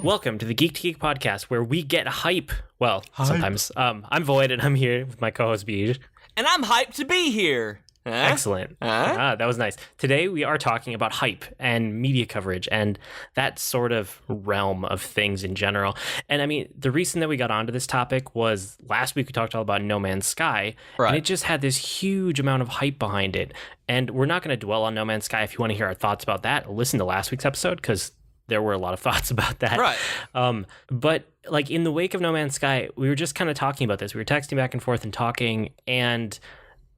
Welcome to the Geek to Geek podcast, where we get hype. Well, sometimes. I'm Void, and I'm here with my co-host Beej. And I'm hyped to be here. Excellent. That was nice. Today we are talking about hype and media coverage and that sort of realm of things in general. And I mean, the reason that we got onto this topic was last week we talked all about No Man's Sky, and it just had this huge amount of hype behind it. And we're not going to dwell on No Man's Sky. If you want to hear our thoughts about that, listen to last week's episode, because there were a lot of thoughts about that. Right. But like in the wake of No Man's Sky, we were just kind of talking about this. We were texting back and forth and talking, and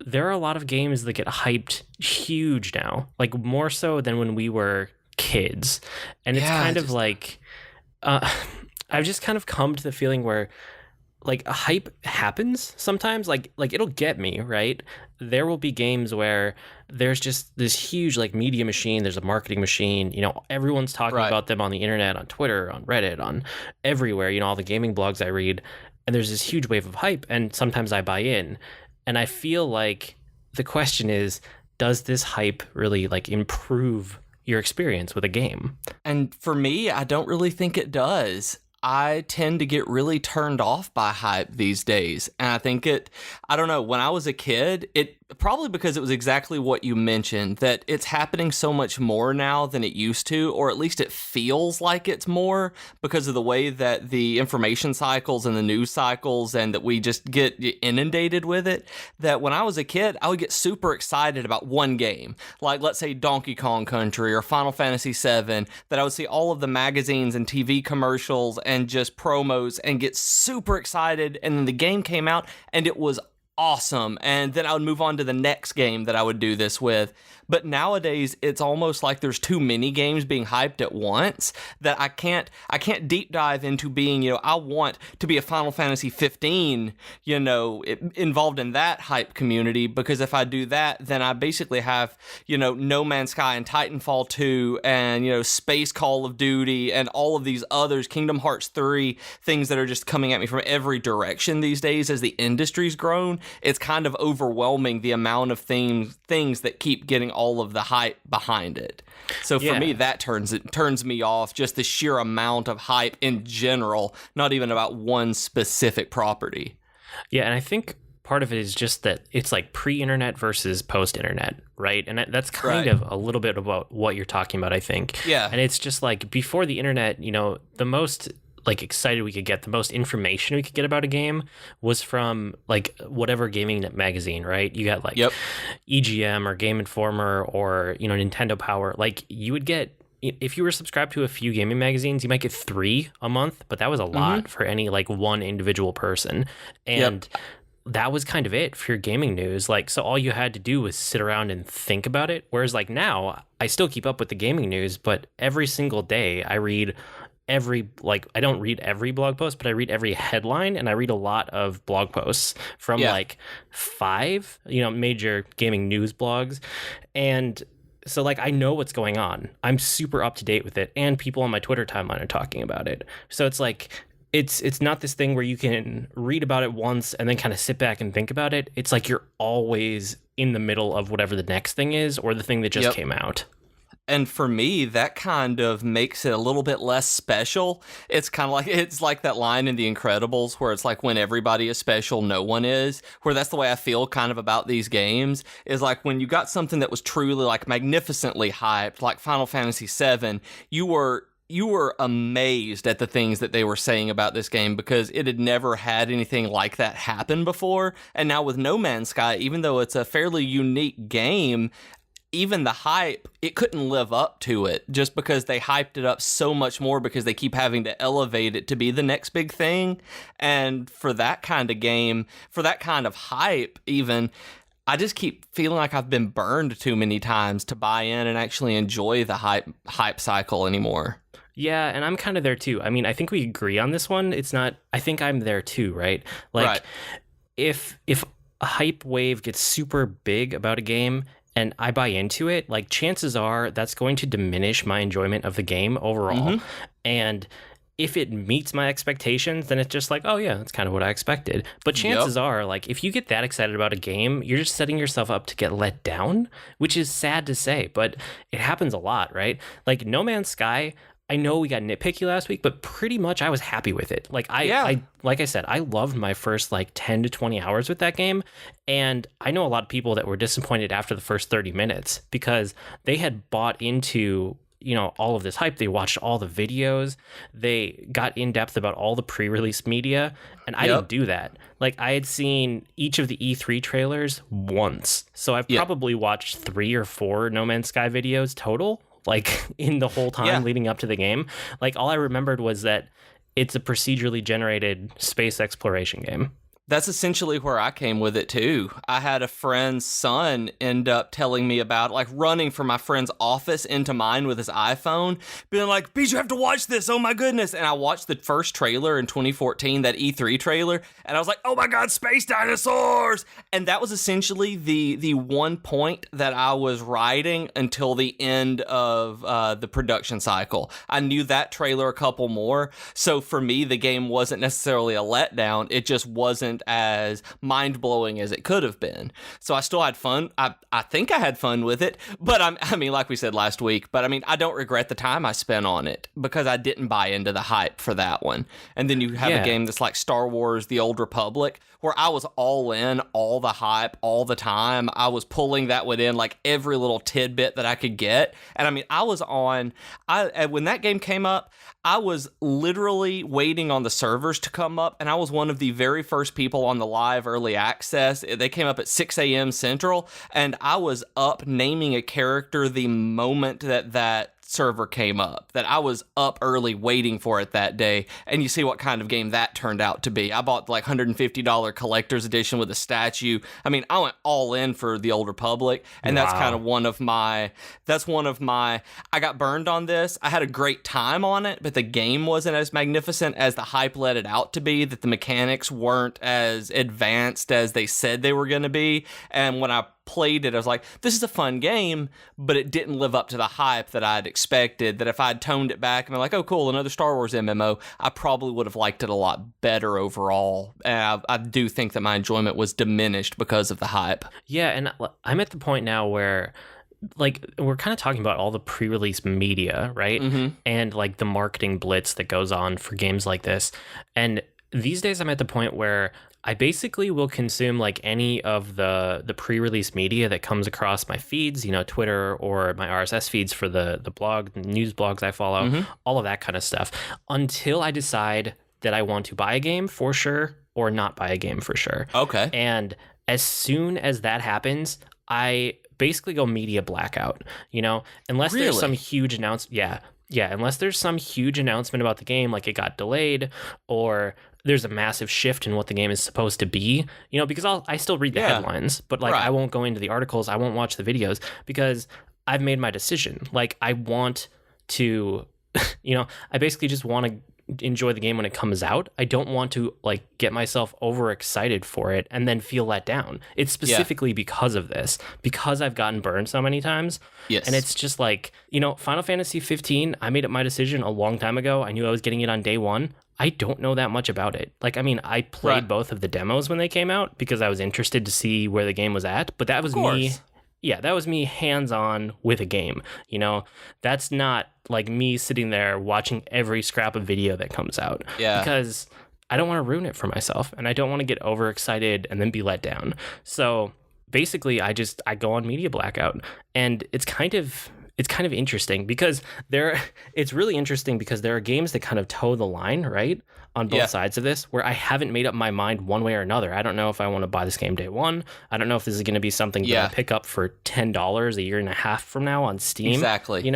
there are a lot of games that get hyped huge now, like more so than when we were kids. And it's kind of like, I've just kind of come to the feeling where like a hype happens sometimes, like it'll get me, right? There will be games where there's just this huge like media machine, there's a marketing machine, you know, everyone's talking about them on the internet, on Twitter, on Reddit, on everywhere, you know, all the gaming blogs I read, and there's this huge wave of hype, and sometimes I buy in. And I feel like the question is, does this hype really like improve your experience with a game? And for me, I don't really think it does. I tend to get really turned off by hype these days. And I think I don't know, when I was a kid, probably because it was exactly what you mentioned, that it's happening so much more now than it used to, or at least it feels like it's more because of the way that the information cycles and the news cycles and that we just get inundated with it, that when I was a kid, I would get super excited about one game, like let's say Donkey Kong Country or Final Fantasy VII, that I would see all of the magazines and TV commercials and just promos and get super excited, and then the game came out and it was awesome, and then I would move on to the next game that I would do this with. But nowadays it's almost like there's too many games being hyped at once that I can't deep dive into being, you know, I want to be a Final Fantasy 15, you know, involved in that hype community, because if I do that, then I basically have, you know, No Man's Sky and Titanfall 2 and, you know, Space Call of Duty and all of these others, Kingdom Hearts 3, things that are just coming at me from every direction these days as the industry's grown. It's kind of overwhelming, the amount of things that keep getting all of the hype behind it. So for me, that turns me off, just the sheer amount of hype in general, not even about one specific property. Yeah, and I think part of it is just that it's like pre-internet versus post-internet, right? And that's kind of a little bit about what you're talking about, I think. Yeah. And it's just like before the internet, you know, the most like excited we could get, the most information we could get about a game was from like whatever gaming magazine, right? You got like EGM or Game Informer or, you know, Nintendo Power. Like you would get, if you were subscribed to a few gaming magazines, you might get 3 a month, but that was a lot for any like one individual person. And that was kind of it for your gaming news. Like, so all you had to do was sit around and think about it. Whereas like now I still keep up with the gaming news, but every single day I read I don't read every blog post, but I read every headline, and I read a lot of blog posts from like 5, you know, major gaming news blogs. And so like I know what's going on. I'm super up to date with it, and people on my Twitter timeline are talking about it. So it's like it's not this thing where you can read about it once and then kind of sit back and think about it. It's like you're always in the middle of whatever the next thing is, or the thing that just came out. And for me, that kind of makes it a little bit less special. It's kind of like, it's like that line in The Incredibles where it's like, when everybody is special, no one is. Where that's the way I feel kind of about these games, is like when you got something that was truly like magnificently hyped, like Final Fantasy VII, you were amazed at the things that they were saying about this game, because it had never had anything like that happen before. And now with No Man's Sky, even though it's a fairly unique game, even the hype, it couldn't live up to it, just because they hyped it up so much more, because they keep having to elevate it to be the next big thing. And for that kind of game, for that kind of hype even, I just keep feeling like I've been burned too many times to buy in and actually enjoy the hype cycle anymore. Yeah, and I'm kind of there too. I mean, I think we agree on this one. It's not, I think I'm there too, right? Like, if a hype wave gets super big about a game and I buy into it, like chances are that's going to diminish my enjoyment of the game overall. And if it meets my expectations, then it's just like, oh yeah, that's kind of what I expected. But chances are, like, if you get that excited about a game, you're just setting yourself up to get let down, which is sad to say, but it happens a lot, right? Like No Man's Sky, I know we got nitpicky last week, but pretty much I was happy with it. Like like I said, I loved my first like 10 to 20 hours with that game. And I know a lot of people that were disappointed after the first 30 minutes because they had bought into, all of this hype. They watched all the videos. They got in depth about all the pre-release media. And I didn't do that. Like, I had seen each of the E3 trailers once. So I've probably watched 3 or 4 No Man's Sky videos total, like in the whole time leading up to the game. Like, all I remembered was that it's a procedurally generated space exploration game. That's essentially where I came with it, too. I had a friend's son end up telling me about, like, running from my friend's office into mine with his iPhone, being like, Beej, you have to watch this, oh my goodness. And I watched the first trailer in 2014, that E3 trailer, and I was like, oh my god, space dinosaurs! And that was essentially the one point that I was riding until the end of the production cycle. I knew that trailer a couple more, so for me, the game wasn't necessarily a letdown, it just wasn't as mind-blowing as it could have been. So I still had fun. I think I had fun with it, but I mean, like we said last week, but I mean, I don't regret the time I spent on it because I didn't buy into the hype for that one. And then you have a game that's like Star Wars: The Old Republic, where I was all in, all the hype, all the time. I was pulling that one in, like every little tidbit that I could get. And I mean, when that game came up, I was literally waiting on the servers to come up, and I was one of the very first people on the live early access. They came up at 6 a.m. Central, and I was up naming a character the moment that server came up, that I was up early waiting for it that day. And you see what kind of game that turned out to be. I bought like $150 collector's edition with a statue. I mean, I went all in for the Old Republic, and that's kind of one of my I got burned on this. I had a great time on it, but the game wasn't as magnificent as the hype let it out to be, that the mechanics weren't as advanced as they said they were going to be. And when I played it, I was like, this is a fun game, but it didn't live up to the hype that I'd expected. That if I'd toned it back and been like, oh cool, another Star Wars MMO, I probably would have liked it a lot better overall. And I do think that my enjoyment was diminished because of the hype. Yeah, and I'm at the point now where, like, we're kind of talking about all the pre-release media, right? Mm-hmm. And like the marketing blitz that goes on for games like this. And these days I'm at the point where I basically will consume like any of the pre-release media that comes across my feeds, Twitter or my RSS feeds for the blog, the news blogs I follow, all of that kind of stuff, until I decide that I want to buy a game for sure or not buy a game for sure. Okay. And as soon as that happens, I basically go media blackout, unless there's some huge announcement. Yeah, unless there's some huge announcement about the game, like it got delayed or there's a massive shift in what the game is supposed to be, because I still read the headlines, but like I won't go into the articles, I won't watch the videos because I've made my decision. Like I want to, I basically just want to enjoy the game when it comes out. I don't want to like get myself overexcited for it and then feel let down. It's specifically because of this, because I've gotten burned so many times. Yes. And it's just like, Final Fantasy 15, I made up my decision a long time ago. I knew I was getting it on day one. I don't know that much about it. Like, I mean, I played both of the demos when they came out because I was interested to see where the game was at, but that was me. Yeah, that was me hands-on with a game. That's not like me sitting there watching every scrap of video that comes out. Yeah. Because I don't want to ruin it for myself, and I don't want to get overexcited and then be let down. So basically, I go on media blackout, and it's kind of interesting because it's really interesting because there are games that kind of toe the line, right? On both sides of this, where I haven't made up my mind one way or another. I don't know if I want to buy this game day one. I don't know if this is going to be something that I pick up for $10 a year and a half from now on Steam. Exactly.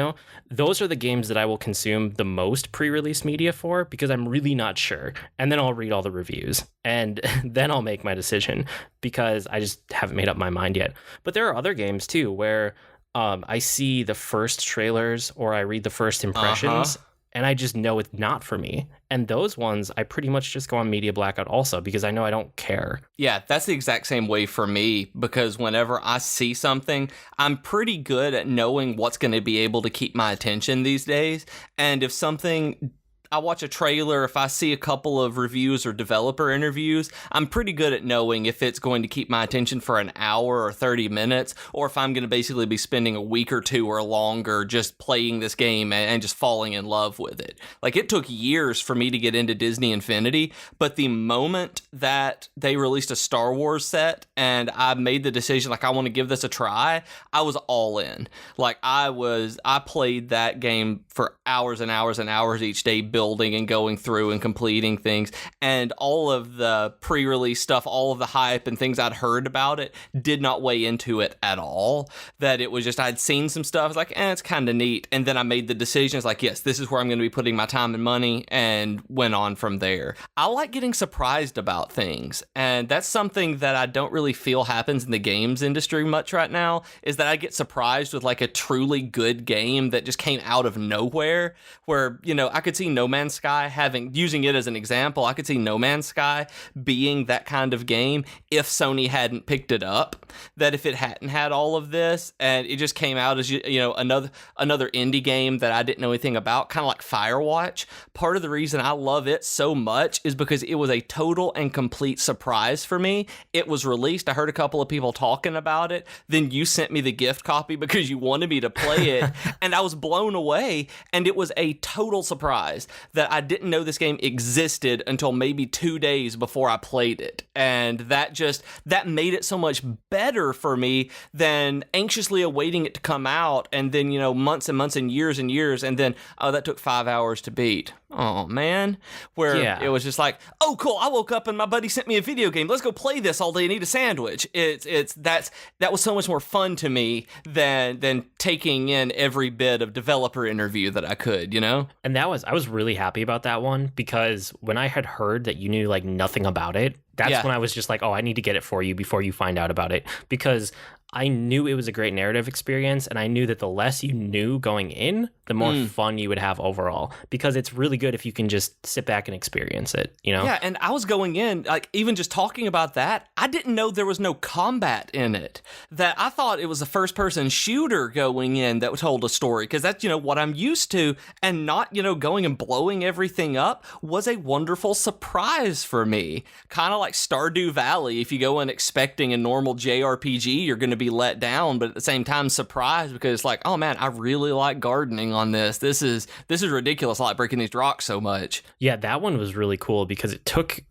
Those are the games that I will consume the most pre-release media for because I'm really not sure. And then I'll read all the reviews and then I'll make my decision because I just haven't made up my mind yet. But there are other games too where I see the first trailers or I read the first impressions and I just know it's not for me. And those ones, I pretty much just go on media blackout also because I know I don't care. Yeah, that's the exact same way for me because whenever I see something, I'm pretty good at knowing what's going to be able to keep my attention these days. And if something watch a trailer, if I see a couple of reviews or developer interviews, I'm pretty good at knowing if it's going to keep my attention for an hour or 30 minutes, or if I'm going to basically be spending a week or two or longer just playing this game and just falling in love with it. Like, it took years for me to get into Disney Infinity, but the moment that they released a Star Wars set and I made the decision, like, I want to give this a try, I was all in. Like, I played that game for hours and hours and hours each day, building and going through and completing things, and all of the pre-release stuff, all of the hype and things I'd heard about it did not weigh into it at all. That it was just, I'd seen some stuff, I was like, it's kind of neat, and then I made the decision, it's like, yes, this is where I'm going to be putting my time and money, and went on from there. I like getting surprised about things, and that's something that I don't really feel happens in the games industry much right now, is that I get surprised with like a truly good game that just came out of nowhere, where, you know, I could see No Man's Sky using it as an example, I could see No Man's Sky being that kind of game if Sony hadn't picked it up, that if it hadn't had all of this and it just came out as, you know, another indie game that I didn't know anything about, kind of like Firewatch. Part of the reason I love it so much is because it was a total and complete surprise for me. It was released, I heard a couple of people talking about it, then you sent me the gift copy because you wanted me to play it, and I was blown away, and it was a total surprise that I didn't know this game existed until maybe 2 days before I played it, and that made it so much better for me than anxiously awaiting it to come out, and then, you know, months and months and years, and then, oh, that took 5 hours to beat. Oh, man. Where it was just like, oh, cool, I woke up and my buddy sent me a video game. Let's go play this all day and eat a sandwich. That was so much more fun to me than taking in every bit of developer interview that I could, you know? And I was really happy about that one, because when I had heard that you knew like nothing about it, that's when I was just like, oh, I need to get it for you before you find out about it, because I knew it was a great narrative experience, and I knew that the less you knew going in, the more fun you would have overall, because it's really good if you can just sit back and experience it, you know? Yeah, and I was going in, like, even just talking about that, I didn't know there was no combat in it. That I thought it was a first-person shooter going in that told a story, because that's, you know, what I'm used to, and not, you know, going and blowing everything up was a wonderful surprise for me. Kind of like Stardew Valley, if you go in expecting a normal JRPG, you're going to be let down, but at the same time surprised, because it's like, oh man, I really like gardening on this. This is ridiculous. I like breaking these rocks so much. Yeah, that one was really cool because it took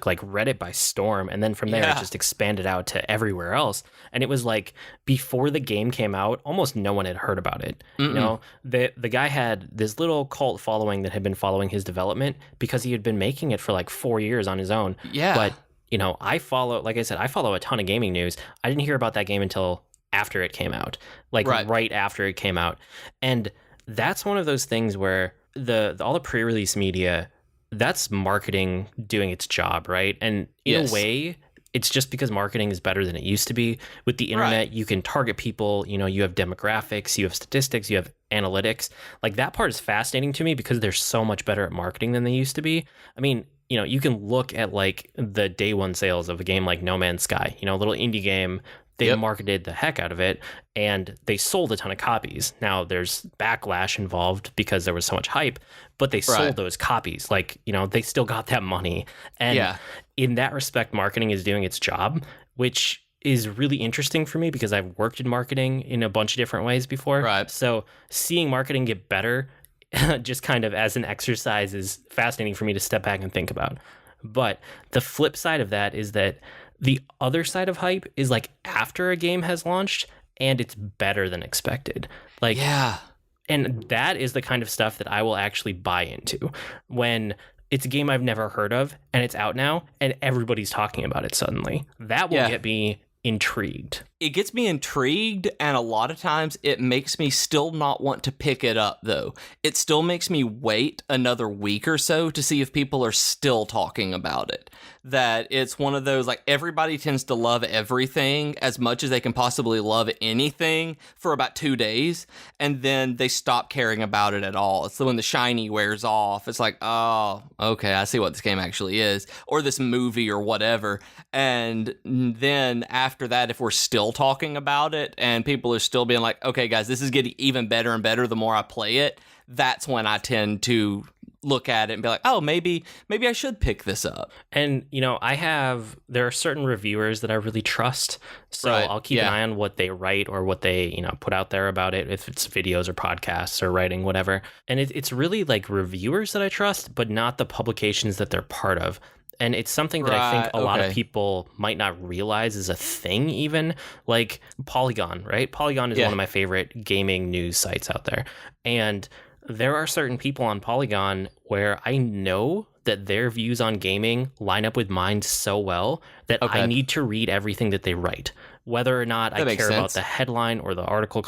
like Reddit by storm, and then from there it just expanded out to everywhere else. And it was like, before the game came out, almost no one had heard about it. You know, the guy had this little cult following that had been following his development because he had been making it for like 4 years on his own. Yeah. But you know, I follow a ton of gaming news. I didn't hear about that game until after it came out, like right after it came out. And that's one of those things where all the pre-release media, that's marketing doing its job, right? And in a way, it's just because marketing is better than it used to be. With the internet, you can target people, you know, you have demographics, you have statistics, you have analytics. Like, that part is fascinating to me because they're so much better at marketing than they used to be. I mean, you know, you can look at like the day one sales of a game like No Man's Sky, you know, a little indie game. They marketed the heck out of it, and they sold a ton of copies. Now, there's backlash involved because there was so much hype, but they sold those copies. Like, you know, they still got that money. And in that respect, marketing is doing its job, which is really interesting for me because I've worked in marketing in a bunch of different ways before. Right. So seeing marketing get better just kind of as an exercise is fascinating for me to step back and think about. But the flip side of that is that the other side of hype is like after a game has launched and it's better than expected. Like, and that is the kind of stuff that I will actually buy into when it's a game I've never heard of and it's out now and everybody's talking about it suddenly. That will get me intrigued. It gets me intrigued, and a lot of times it makes me still not want to pick it up, though. It still makes me wait another week or so to see if people are still talking about it. That it's one of those, like, everybody tends to love everything as much as they can possibly love anything for about 2 days, and then they stop caring about it at all. It's when the shiny wears off. It's like, oh, okay, I see what this game actually is, or this movie or whatever. And then after that, if we're still talking about it and people are still being like, okay, guys, this is getting even better and better the more I play it, that's when I tend to look at it and be like, oh, maybe I should pick this up. And, there are certain reviewers that I really trust. So I'll keep an eye on what they write or what they, put out there about it, if it's videos or podcasts or writing, whatever. And it's really like reviewers that I trust, but not the publications that they're part of. And it's something that I think a lot of people might not realize is a thing even, like Polygon, right? Polygon is one of my favorite gaming news sites out there. And there are certain people on Polygon where I know that their views on gaming line up with mine so well that I need to read everything that they write. Whether or not I care about the headline or the article,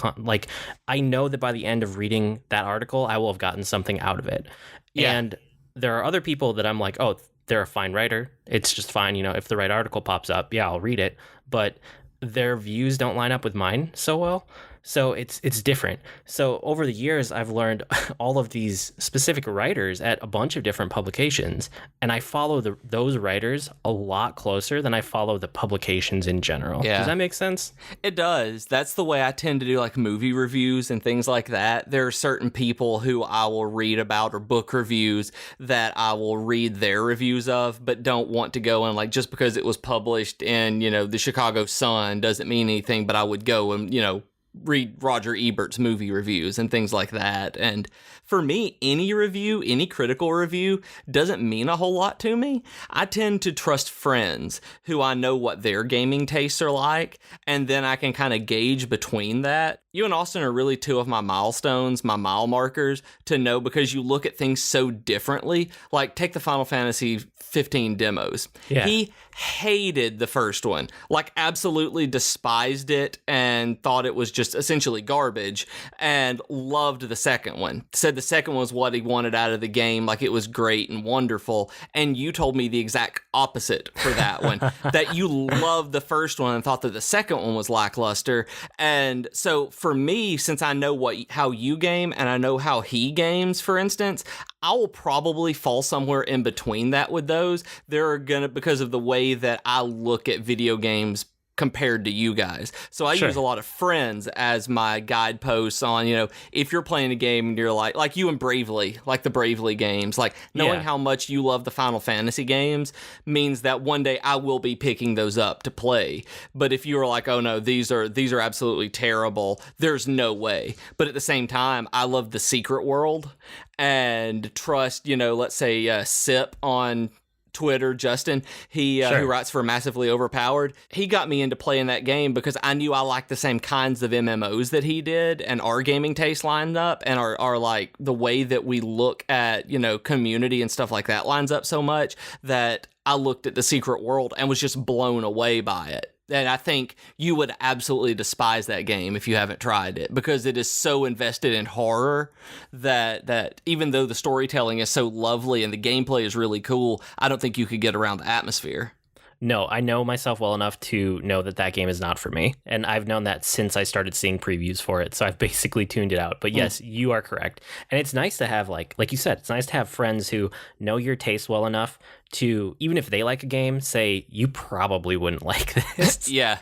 I know that by the end of reading that article, I will have gotten something out of it. Yeah. And there are other people that I'm like, oh, they're a fine writer. It's just fine. If the right article pops up, I'll read it. But their views don't line up with mine so well. So it's different. So over the years, I've learned all of these specific writers at a bunch of different publications, and I follow those writers a lot closer than I follow the publications in general. Yeah. Does that make sense? It does. That's the way I tend to do like movie reviews and things like that. There are certain people who I will read about, or book reviews that I will read their reviews of, but don't want to go and like, just because it was published in, the Chicago Sun doesn't mean anything, but I would go and, read Roger Ebert's movie reviews and things like that. And for me, any review, any critical review doesn't mean a whole lot to me. I tend to trust friends who I know what their gaming tastes are like, and then I can kind of gauge between that. You and Austin are really two of my milestones, my mile markers to know, because you look at things so differently. Like, take the Final Fantasy 15 demos. Yeah. He hated the first one, like absolutely despised it and thought it was just essentially garbage, and loved the second one. Said the second one was what he wanted out of the game, like it was great and wonderful. And you told me the exact opposite for that one, that you loved the first one and thought that the second one was lackluster. And so for me, since I know how you game and I know how he games, for instance, I will probably fall somewhere in between that with those. They're gonna, because of the way that I look at video games compared to you guys. So I use a lot of friends as my guideposts on, if you're playing a game and you're like you and Bravely, like the Bravely games, like knowing how much you love the Final Fantasy games means that one day I will be picking those up to play. But if you were like, oh no, these are absolutely terrible, there's no way. But at the same time, I love the Secret World and trust, let's say Sip on Twitter, Justin, who writes for Massively Overpowered, he got me into playing that game because I knew I liked the same kinds of MMOs that he did, and our gaming taste lined up, and our like the way that we look at, community and stuff like that lines up so much that I looked at the Secret World and was just blown away by it. And I think you would absolutely despise that game if you haven't tried it, because it is so invested in horror that even though the storytelling is so lovely and the gameplay is really cool, I don't think you could get around the atmosphere. No, I know myself well enough to know that game is not for me. And I've known that since I started seeing previews for it. So I've basically tuned it out. But yes, you are correct. And it's nice to have, like you said, it's nice to have friends who know your taste well enough to, even if they like a game, say, you probably wouldn't like this. Yeah.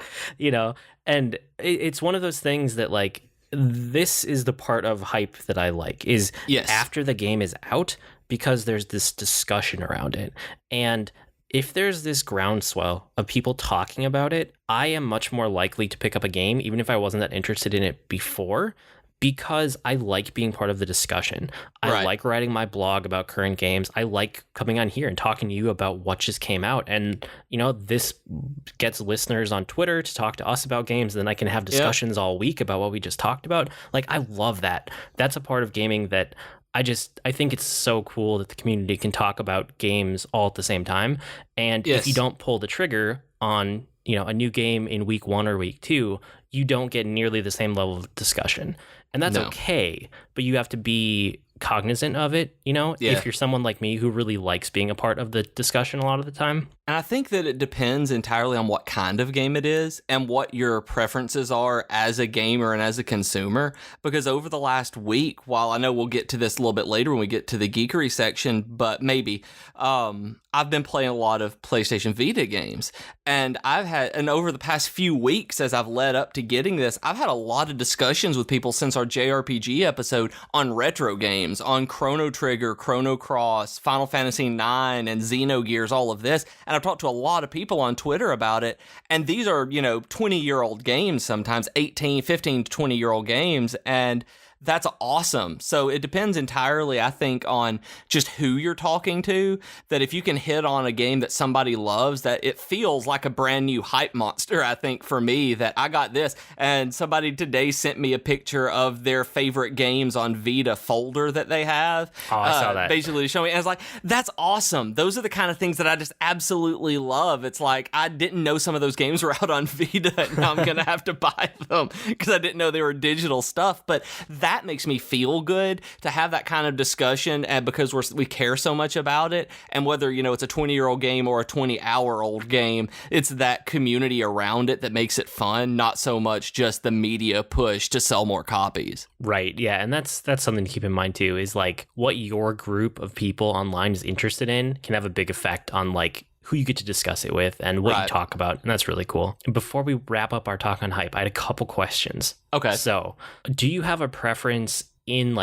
And it's one of those things that, like, this is the part of hype that I like, is after the game is out, because there's this discussion around it. And if there's this groundswell of people talking about it, I am much more likely to pick up a game, even if I wasn't that interested in it before, because I like being part of the discussion. I like writing my blog about current games. I like coming on here and talking to you about what just came out. And, this gets listeners on Twitter to talk to us about games. And then I can have discussions all week about what we just talked about. Like, I love that. That's a part of gaming that I think it's so cool that the community can talk about games all at the same time. And if you don't pull the trigger on, a new game in week 1 or week 2, you don't get nearly the same level of discussion. And that's okay, but you have to be cognizant of it, if you're someone like me who really likes being a part of the discussion a lot of the time. And I think that it depends entirely on what kind of game it is and what your preferences are as a gamer and as a consumer. Because over the last week, while I know we'll get to this a little bit later when we get to the geekery section, but maybe, I've been playing a lot of PlayStation Vita games. And over the past few weeks, as I've led up to getting this, I've had a lot of discussions with people since our JRPG episode on retro games, on Chrono Trigger, Chrono Cross, Final Fantasy IX, and Xenogears, all of this. And I've talked to a lot of people on Twitter about it. And these are, 20-year-old games sometimes, 18, 15 to 20-year-old games. And that's awesome. So it depends entirely, I think, on just who you're talking to, that if you can hit on a game that somebody loves, that it feels like a brand new hype monster, I think, for me, that I got this. And somebody today sent me a picture of their favorite games on Vita folder that they have. Oh, I saw that. Basically showing me. And I was like, that's awesome. Those are the kind of things that I just absolutely love. It's like, I didn't know some of those games were out on Vita, and now I'm going to have to buy them because I didn't know they were digital stuff. But that makes me feel good to have that kind of discussion, and because we care so much about it, and whether it's a 20-year-old game or a 20-hour-old game, it's that community around it that makes it fun, not so much just the media push to sell more copies. Right, yeah, and that's something to keep in mind too, is like what your group of people online is interested in can have a big effect on like who you get to discuss it with and what you talk about. And that's really cool. And before we wrap up our talk on hype, I had a couple questions. Okay. So do you have a preference in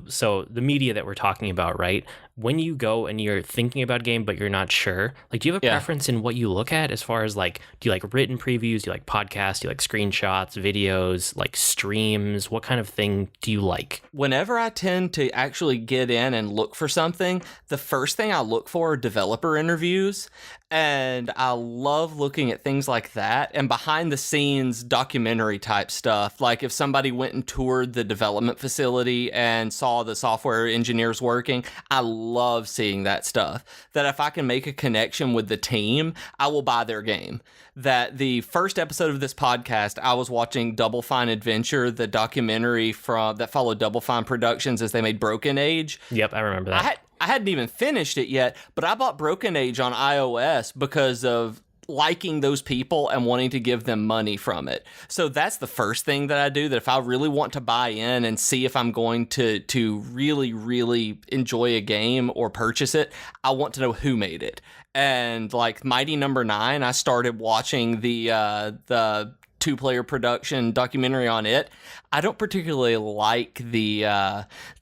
so the media that we're talking about, right? When you go and you're thinking about a game, but you're not sure, do you have a preference in what you look at as far as do you like written previews? Do you like podcasts? Do you like screenshots, videos, like streams? What kind of thing do you like? Whenever I tend to actually get in and look for something, the first thing I look for are developer interviews. And I love looking at things like that and behind the scenes documentary type stuff. Like if somebody went and toured the development facility and saw the software engineers working, I love seeing that stuff. That if I can make a connection with the team, I will buy their game. That the first episode of this podcast, I was watching Double Fine Adventure, the documentary that followed Double Fine Productions as they made Broken Age. Yep, I remember that. I hadn't even finished it yet, but I bought Broken Age on iOS because of liking those people and wanting to give them money from it. So that's the first thing that I do, that if I really want to buy in and see if I'm going to really, really enjoy a game or purchase it, I want to know who made it. And like Mighty Number 9, I started watching the two-player production documentary on it. I don't particularly like the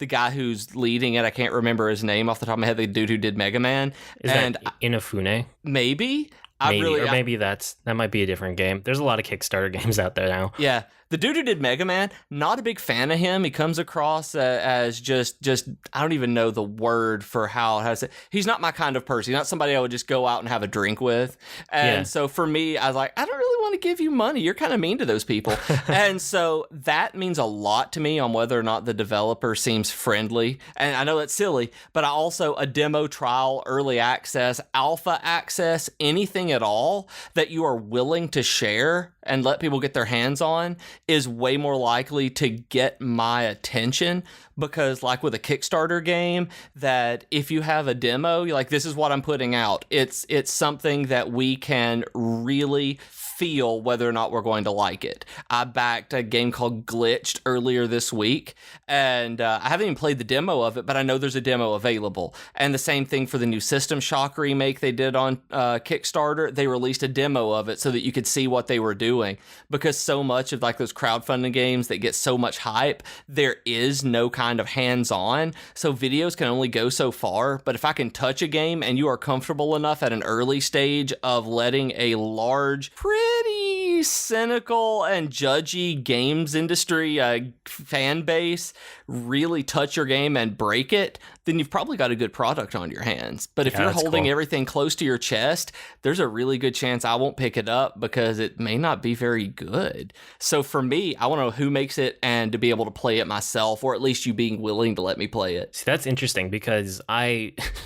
guy who's leading it. I can't remember his name off the top of my head. The dude who did Mega Man. Is that Inafune? Maybe. Maybe that might be a different game. There's a lot of Kickstarter games out there now. Yeah. The dude who did Mega Man, not a big fan of him. He comes across as just I don't even know the word for how to say. He's not my kind of person. He's not somebody I would just go out and have a drink with. And so for me, I was like, I don't really want to give you money. You're kind of mean to those people. And so that means a lot to me on whether or not the developer seems friendly. And I know that's silly, but I also a demo, trial, early access, alpha access, anything at all that you are willing to share and let people get their hands on is way more likely to get my attention, because like with a Kickstarter game, that if you have a demo, you're like, this is what I'm putting out. It's something that we can really feel whether or not we're going to like it. I backed a game called Glitched earlier this week, and I haven't even played the demo of it, but I know there's a demo available. And the same thing for the new System Shock remake they did on Kickstarter. They released a demo of it so that you could see what they were doing, because so much of like those crowdfunding games that get so much hype, there is no kind of hands-on. So videos can only go so far, but if I can touch a game and you are comfortable enough at an early stage of letting a large, pretty cynical and judgy games industry fan base really touch your game and break it, then you've probably got a good product on your hands. But if you're holding everything close to your chest, there's a really good chance I won't pick it up because it may not be very good. So for me, I want to know who makes it and to be able to play it myself, or at least you being willing to let me play it. See, that's interesting because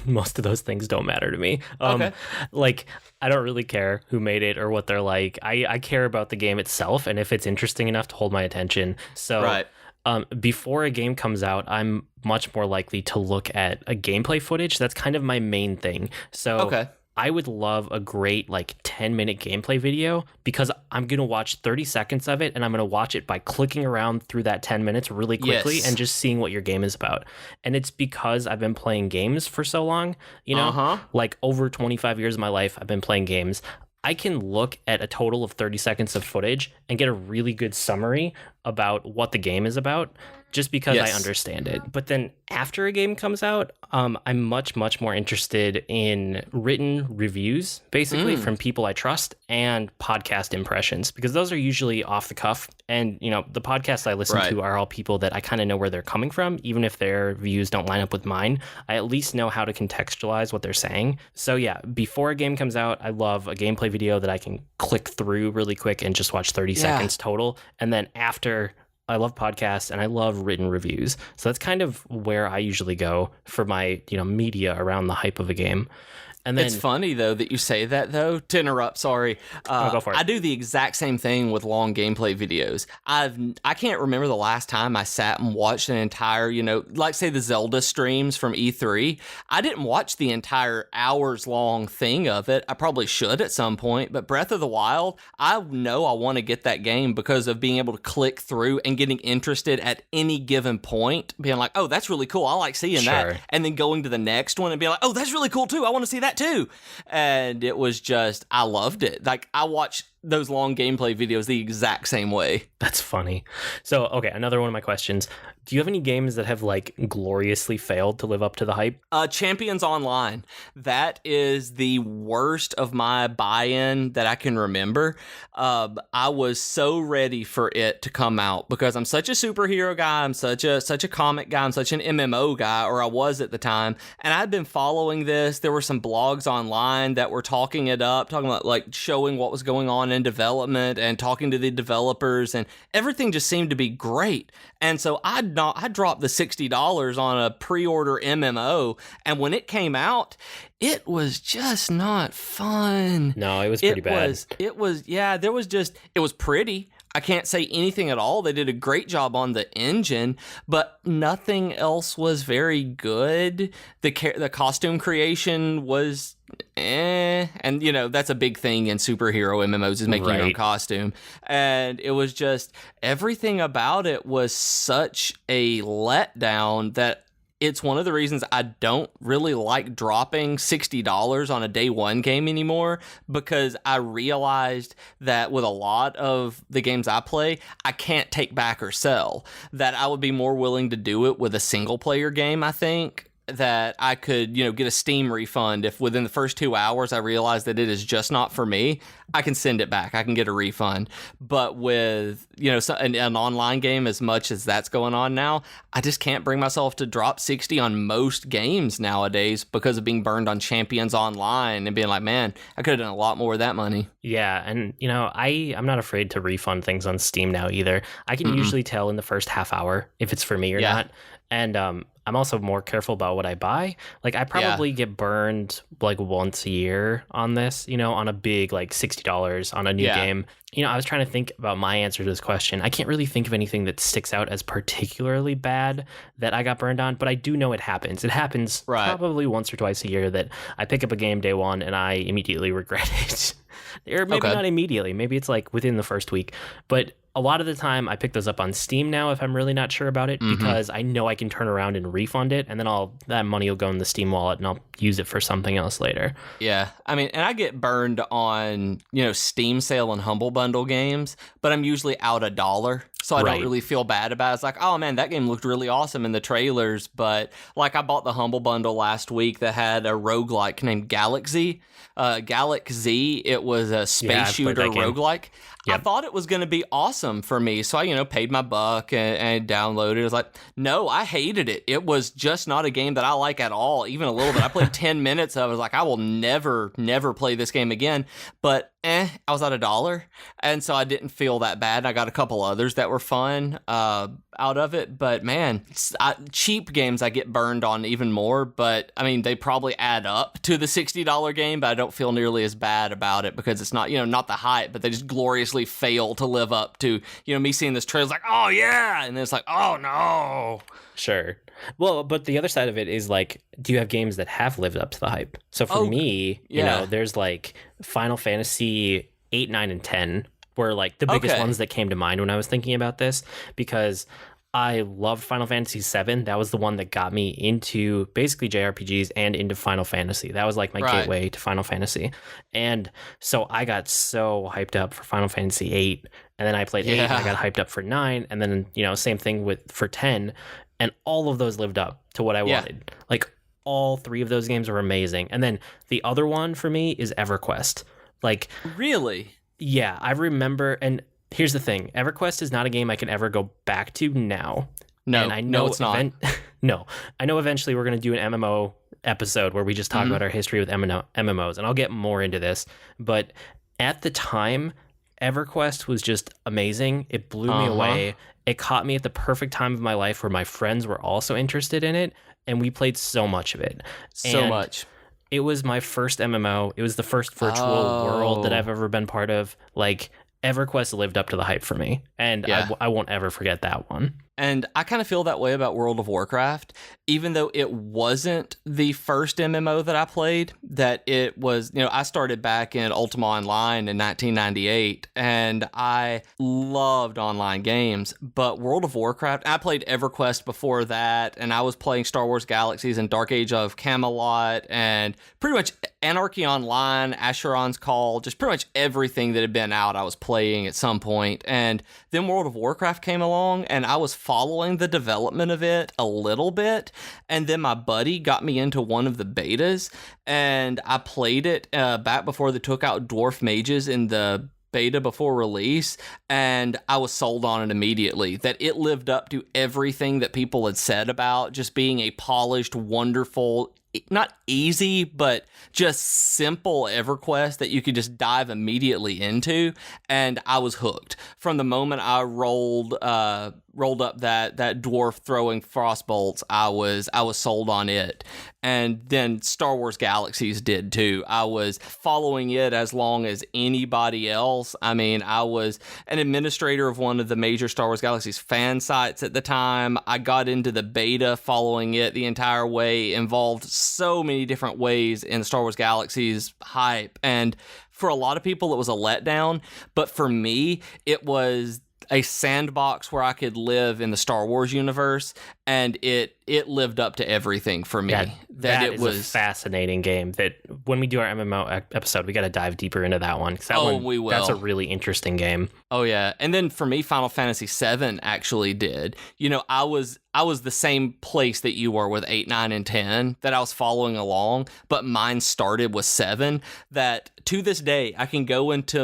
most of those things don't matter to me. Okay. Like, I don't really care who made it or what they're like. I care about the game itself and if it's interesting enough to hold my attention. So right. Before a game comes out, I'm much more likely to look at a gameplay footage. That's kind of my main thing. So okay. I would love a great like 10-minute gameplay video, because I'm going to watch 30 seconds of it, and I'm going to watch it by clicking around through that 10 minutes really quickly and just seeing what your game is about. And it's because I've been playing games for so long, you know, like over 25 years of my life, I've been playing games. I can look at a total of 30 seconds of footage and get a really good summary about what the game is about, just because I understand it. But then after a game comes out, I'm much more interested in written reviews, basically from people I trust, and podcast impressions, because those are usually off the cuff. And, you know, the podcasts I listen to are all people that I kind of know where they're coming from. Even if their views don't line up with mine, I at least know how to contextualize what they're saying. So yeah, before a game comes out, I love a gameplay video that I can click through really quick and just watch 30 seconds total. And then after, I love podcasts and I love written reviews. So that's kind of where I usually go for my, you know, media around the hype of a game. And then, it's funny, though, that you say that, though. To interrupt, sorry. Go for it. I do the exact same thing with long gameplay videos. I can't remember the last time I sat and watched an entire, you know, like, say, the Zelda streams from E3. I didn't watch the entire hours-long thing of it. I probably should at some point. But Breath of the Wild, I know I want to get that game because of being able to click through and getting interested at any given point. Being like, oh, that's really cool. I like seeing that. And then going to the next one and being like, oh, that's really cool, too. I want to see that too. And it was just, I loved it. Like, I watched those long gameplay videos the exact same way. That's funny. So, okay, another one of my questions. Do you have any games that have, like, gloriously failed to live up to the hype? Champions Online. That is the worst of my buy-in that I can remember. I was so ready for it to come out because I'm such a superhero guy. I'm such a comic guy. I'm such an MMO guy, or I was at the time. And I'd been following this. There were some blogs online that were talking it up, talking about, like, showing what was going on in development and talking to the developers, and everything just seemed to be great. And so I dropped the $60 on a pre-order MMO, and when it came out, it was just not fun. No, it was pretty bad. It was pretty. I can't say anything at all. They did a great job on the engine, but nothing else was very good. The costume creation was and you know, that's a big thing in superhero MMOs, is making your own costume. And it was just, everything about it was such a letdown that it's one of the reasons I don't really like dropping $60 on a day one game anymore, because I realized that with a lot of the games I play, I can't take back or sell. That I would be more willing to do it with a single player game, I think. That I could, you know, get a Steam refund if within the first 2 hours I realize that it is just not for me. I can send it back. I can get a refund. But with, you know, an online game, as much as that's going on now, I just can't bring myself to drop 60 on most games nowadays because of being burned on Champions Online and being like, man, I could have done a lot more with that money. Yeah, and, you know, I'm not afraid to refund things on Steam now either. I can usually tell in the first half hour if it's for me or not. And I'm also more careful about what I buy. Like, I probably get burned like once a year on this, you know, on a big like $60 on a new game. You know, I was trying to think about my answer to this question. I can't really think of anything that sticks out as particularly bad that I got burned on, but I do know it happens. It happens probably once or twice a year that I pick up a game day one and I immediately regret it. Or maybe not immediately. Maybe it's like within the first week. But a lot of the time I pick those up on Steam now if I'm really not sure about it, because I know I can turn around and refund it, and then that money will go in the Steam wallet and I'll use it for something else later. Yeah. I mean, and I get burned on, you know, Steam sale and Humble Bundle games, but I'm usually out $1. So I don't really feel bad about it. It's like, oh man, that game looked really awesome in the trailers. But like, I bought the Humble Bundle last week that had a roguelike named Galaxy. Galaxy, it was a space shooter roguelike. Yep. I thought it was going to be awesome for me. So I, you know, paid my buck and downloaded it. I was like, no, I hated it. It was just not a game that I like at all, even a little bit. I played 10 minutes of it. I was like, I will never play this game again. But I was at $1. And so I didn't feel that bad. I got a couple others that were fun out of it. But man, cheap games I get burned on even more. But I mean, they probably add up to the $60 game, but I don't feel nearly as bad about it because it's not, you know, not the hype, but they just gloriously obviously fail to live up to, me seeing this trailer, like, oh yeah, and then it's like, oh no. Sure. Well, but the other side of it is like, do you have games that have lived up to the hype? So for me, there's like Final Fantasy 8, 9, and 10 were like the biggest ones that came to mind when I was thinking about this, because I loved Final Fantasy 7. That was the one that got me into basically JRPGs and into Final Fantasy. That was like my gateway to Final Fantasy. And so I got so hyped up for Final Fantasy 8, and then I played 8, and I got hyped up for 9, and then, same thing for 10, and all of those lived up to what I wanted. Like, all 3 of those games were amazing. And then the other one for me is EverQuest. Like, really? Yeah, I remember, and here's the thing. EverQuest is not a game I can ever go back to now. No, and I know it's not. No, I know eventually we're going to do an MMO episode where we just talk about our history with MMOs, and I'll get more into this. But at the time, EverQuest was just amazing. It blew me away. It caught me at the perfect time of my life where my friends were also interested in it, and we played so much of it. So much. It was my first MMO. It was the first virtual world that I've ever been part of. Like, EverQuest lived up to the hype for me, and I won't ever forget that one. And I kind of feel that way about World of Warcraft, even though it wasn't the first MMO that I played, that it was, I started back in Ultima Online in 1998, and I loved online games, but World of Warcraft, I played EverQuest before that, and I was playing Star Wars Galaxies and Dark Age of Camelot, and pretty much Anarchy Online, Asheron's Call, just pretty much everything that had been out I was playing at some point. And then World of Warcraft came along, and I was following the development of it a little bit, and then my buddy got me into one of the betas, and I played it back before they took out Dwarf Mages in the beta before release, and I was sold on it immediately, that it lived up to everything that people had said about just being a polished, wonderful, not easy, but just simple EverQuest that you could just dive immediately into, and I was hooked. From the moment I rolled up that dwarf throwing frostbolts, I was sold on it. And then Star Wars Galaxies did too. I was following it as long as anybody else. I mean, I was an administrator of one of the major Star Wars Galaxies fan sites at the time. I got into the beta following it the entire way, involved so many different ways in the Star Wars Galaxies hype. And for a lot of people, it was a letdown. But for me, it was a sandbox where I could live in the Star Wars universe, and it lived up to everything for me. That was a fascinating game that when we do our MMO episode, we got to dive deeper into that one. We will. That's a really interesting game. Oh yeah. And then for me, Final Fantasy 7 actually did. I was the same place that you were with 8, 9, and 10, that I was following along, but mine started with 7, that to this day I can go into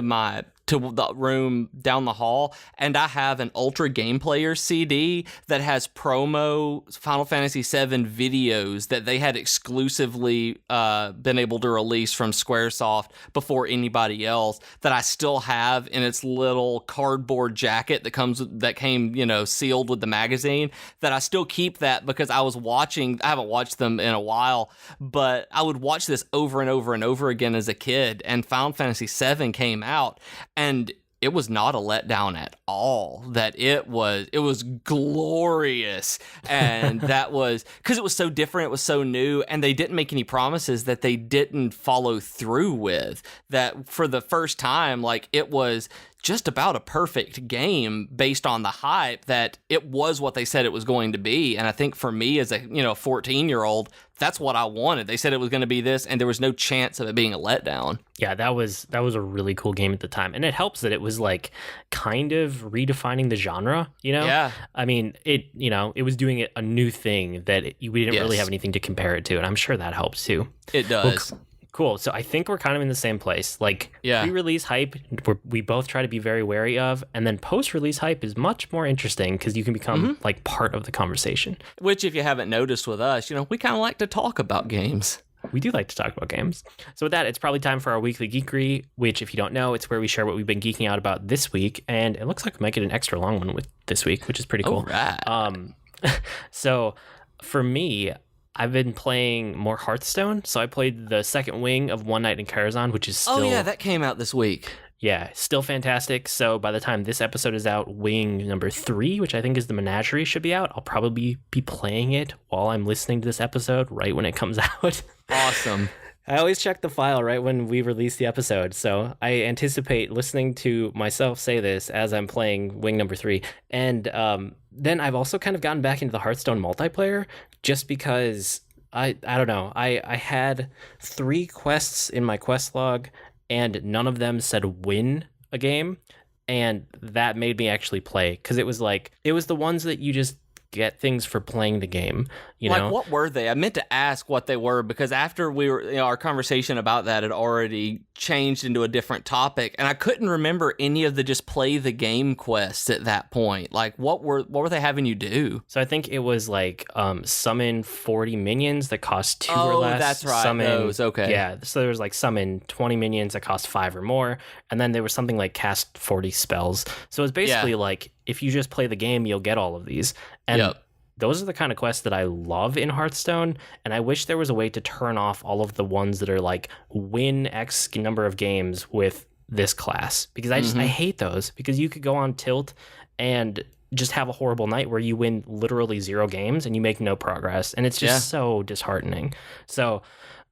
the room down the hall, and I have an Ultra Game Player CD that has promo Final Fantasy VII videos that they had exclusively been able to release from Squaresoft before anybody else, that I still have in its little cardboard jacket that came sealed with the magazine, that I still keep that because I haven't watched them in a while, but I would watch this over and over and over again as a kid, and Final Fantasy VII came out, and it was not a letdown at all. That it was glorious, and that was because it was so different, it was so new, and they didn't make any promises that they didn't follow through with. That for the first time, like, it was just about a perfect game based on the hype, that it was what they said it was going to be. And I think for me as a 14-year-old, that's what I wanted. They said it was going to be this, and there was no chance of it being a letdown. Yeah, that was a really cool game at the time. And it helps that it was like kind of redefining the genre, Yeah. I mean, it was doing a new thing that we didn't really have anything to compare it to, and I'm sure that helps too. It does. Well, cool. So I think we're kind of in the same place. Like, pre-release hype, we both try to be very wary of, and then post-release hype is much more interesting because you can become like part of the conversation. Which, if you haven't noticed with us, we kind of like to talk about games. We do like to talk about games. So with that, it's probably time for our weekly geekery, which, if you don't know, it's where we share what we've been geeking out about this week, and it looks like we might get an extra long one with this week, which is pretty cool. All right. So for me, I've been playing more Hearthstone. So I played the second wing of One Night in Karazhan, which is still... Oh, yeah, that came out this week. Yeah, still fantastic. So by the time this episode is out, Wing number 3, which I think is the Menagerie, should be out. I'll probably be playing it while I'm listening to this episode, right when it comes out. Awesome. I always check the file right when we release the episode, so I anticipate listening to myself say this as I'm playing Wing number 3. And then I've also kind of gotten back into the Hearthstone multiplayer just because I don't know. I had 3 quests in my quest log, and none of them said win a game, and that made me actually play, because it was the ones that you just get things for playing the game, you know? What were they? I meant to ask what they were, because after we were, our conversation about that had already changed into a different topic, and I couldn't remember any of the just play the game quests at that point. Like, what were they having you do? So I think it was summon 40 minions that cost 2 or less. Oh, that's right. Those, okay. Yeah, so there was summon 20 minions that cost 5 or more, and then there was something like cast 40 spells. So it's basically if you just play the game, you'll get all of these. And those are the kind of quests that I love in Hearthstone, and I wish there was a way to turn off all of the ones that are win X number of games with this class, because I hate those, because you could go on Tilt and just have a horrible night where you win literally 0 games and you make no progress, and it's just so disheartening. So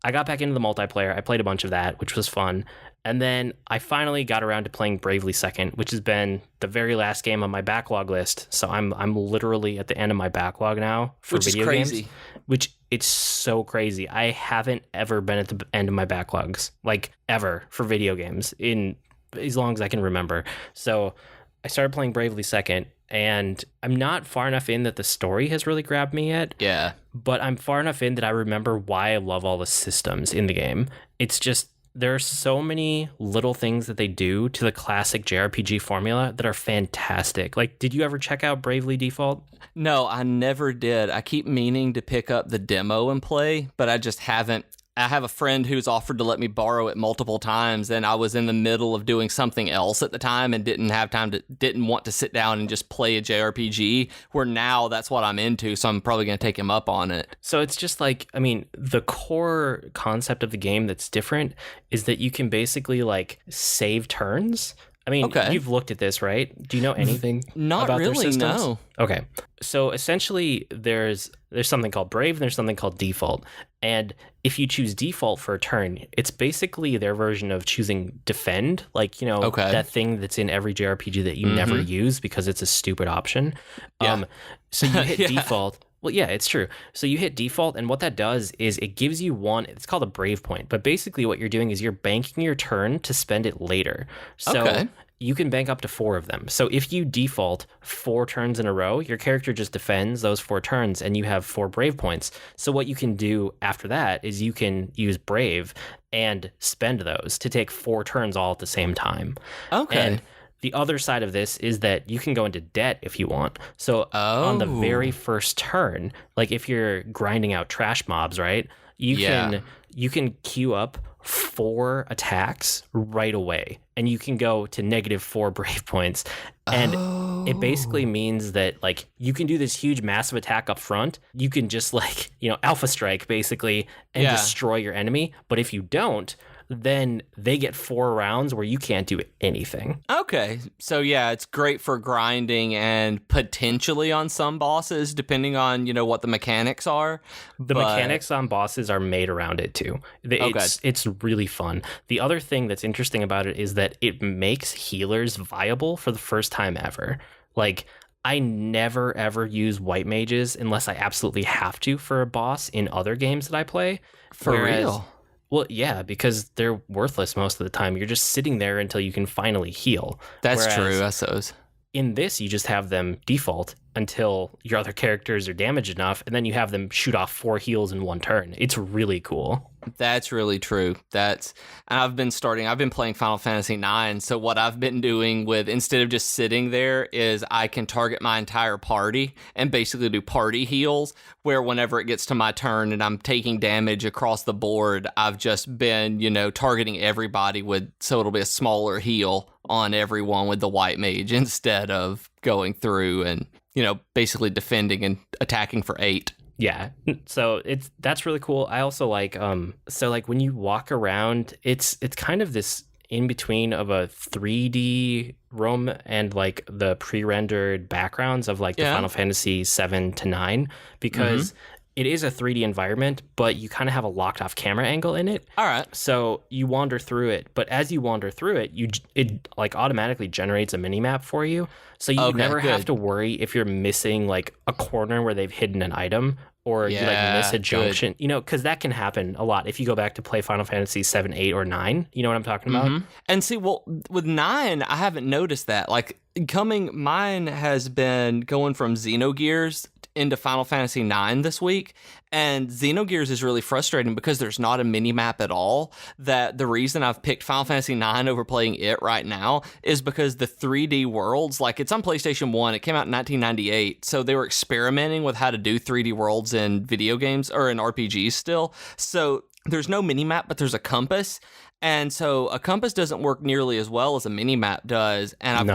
I got back into the multiplayer. I played a bunch of that, which was fun. And then I finally got around to playing Bravely Second, which has been the very last game on my backlog list. So I'm literally at the end of my backlog now for video games. Which it's so crazy. I haven't ever been at the end of my backlogs, ever, for video games in as long as I can remember. So I started playing Bravely Second, and I'm not far enough in that the story has really grabbed me yet. Yeah. But I'm far enough in that I remember why I love all the systems in the game. It's just, there are so many little things that they do to the classic JRPG formula that are fantastic. Did you ever check out Bravely Default? No, I never did. I keep meaning to pick up the demo and play, but I just haven't. I have a friend who's offered to let me borrow it multiple times, and I was in the middle of doing something else at the time and didn't want to sit down and just play a JRPG, where now that's what I'm into, so I'm probably going to take him up on it. So it's just the core concept of the game that's different is that you can basically save turns. I mean, You've looked at this, right? Do you know anything about really, their systems? No. Okay. So essentially there's something called Brave and there's something called Default. And if you choose Default for a turn, it's basically their version of choosing Defend, that thing that's in every JRPG that you never use because it's a stupid option. Yeah. So you hit Default. Well, yeah, it's true. So you hit Default, and what that does is it gives you it's called a Brave Point, but basically what you're doing is you're banking your turn to spend it later. So you can bank up to 4 of them. So if you default 4 turns in a row, your character just defends those 4 turns, and you have 4 Brave Points. So what you can do after that is you can use Brave and spend those to take 4 turns all at the same time. Okay. And the other side of this is that you can go into debt if you want. So on the very first turn, if you're grinding out trash mobs, right? You can queue up 4 attacks right away, and you can go to -4 Brave Points. And it basically means that you can do this huge massive attack up front. You can just alpha strike basically and destroy your enemy. But if you don't, then they get 4 rounds where you can't do anything. Okay. So yeah, it's great for grinding and potentially on some bosses, depending on, what the mechanics are. The mechanics on bosses are made around it too. It's really fun. The other thing that's interesting about it is that it makes healers viable for the first time ever. I never ever use white mages unless I absolutely have to for a boss in other games that I play. Real? Well, yeah, because they're worthless most of the time. You're just sitting there until you can finally heal. That's true, I suppose. In this, you just have them default until your other characters are damaged enough, and then you have them shoot off 4 heals in 1 turn. It's really cool. That's really true. And I've been playing Final Fantasy IX, so what I've been doing instead of just sitting there is I can target my entire party and basically do party heals, where whenever it gets to my turn and I'm taking damage across the board, I've just been, targeting everybody so it'll be a smaller heal on everyone with the white mage instead of going through and, basically defending and attacking for 8. Yeah, so that's really cool. I also when you walk around, it's kind of this in between of a 3D room and like the pre-rendered backgrounds of like the Final Fantasy 7 to 9 because it is a 3D environment, but you kind of have a locked off camera angle in it. All right. So you wander through it, but as you wander through it, it like automatically generates a mini map for you. So you never have to worry if you're missing like a corner where they've hidden an item or you like miss a junction, you know, because that can happen a lot if you go back to play Final Fantasy 7, 8, or 9. You know what I'm talking about? And see, well, with 9, I haven't noticed that. Like mine has been going from Xenogears into Final Fantasy 9 this week, and Xenogears is really frustrating because there's not a mini map at all. That the reason I've picked Final Fantasy 9 over playing it right now is because the 3D worlds, like it's on PlayStation 1, it came out in 1998, so they were experimenting with how to do 3D worlds in video games or in RPGs still. So there's no mini map, but there's a compass. And so a compass doesn't work nearly as well as a mini map does. And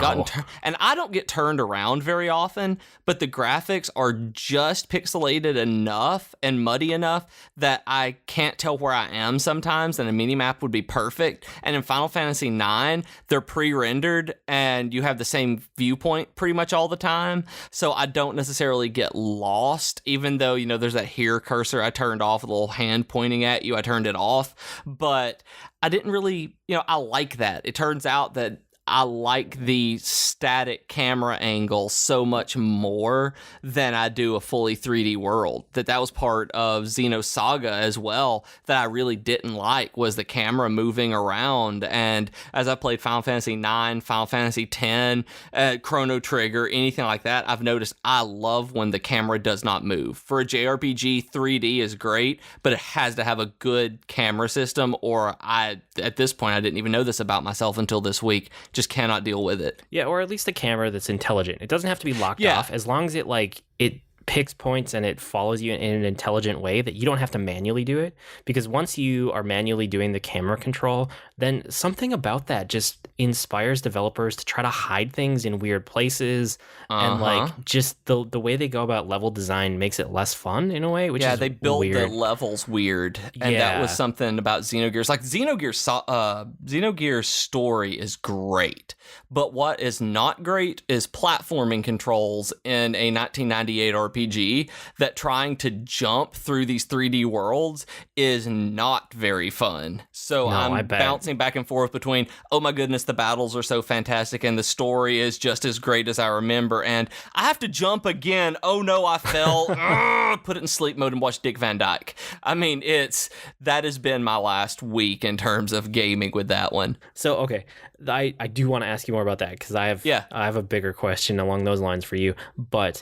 and I don't get turned around very often, but the graphics are just pixelated enough and muddy enough that I can't tell where I am sometimes, and a mini map would be perfect. And in Final Fantasy 9, they're pre-rendered and you have the same viewpoint pretty much all the time. So I don't necessarily get lost, even though, you know, there's that here cursor I turned off, a little hand pointing at you. I turned it off, but I didn't really, you know, I like that. It turns out that I like the static camera angle so much more than I do a fully 3D world. That was part of Xenosaga as well that I really didn't like, was the camera moving around. And as I played Final Fantasy 9, Final Fantasy 10, Chrono Trigger, anything like that, I've noticed I love when the camera does not move. For a JRPG, 3D is great, but it has to have a good camera system, or at this point, I didn't even know this about myself until this week. Just cannot deal with it. Yeah, or at least a camera that's intelligent. It doesn't have to be locked off, as long as it picks points and it follows you in an intelligent way that you don't have to manually do it. Because once you are manually doing the camera control, then something about that just inspires developers to try to hide things in weird places. And like just the way they go about level design makes it less fun in a way, which is they built weird. the levels weird. And that was something about Xenogears. Like Xenogears story is great, but what is not great is platforming controls in a 1998 RPG that trying to jump through these 3D worlds is not very fun. So I'm bouncing back and forth between, oh my goodness, the battles are so fantastic and the story is just as great as I remember, and I have to jump again. Oh no, I fell. Put it in sleep mode and watch Dick Van Dyke. I mean, that has been my last week in terms of gaming with that one. So, okay, I do want to ask you more about that because I have a bigger question along those lines for you, but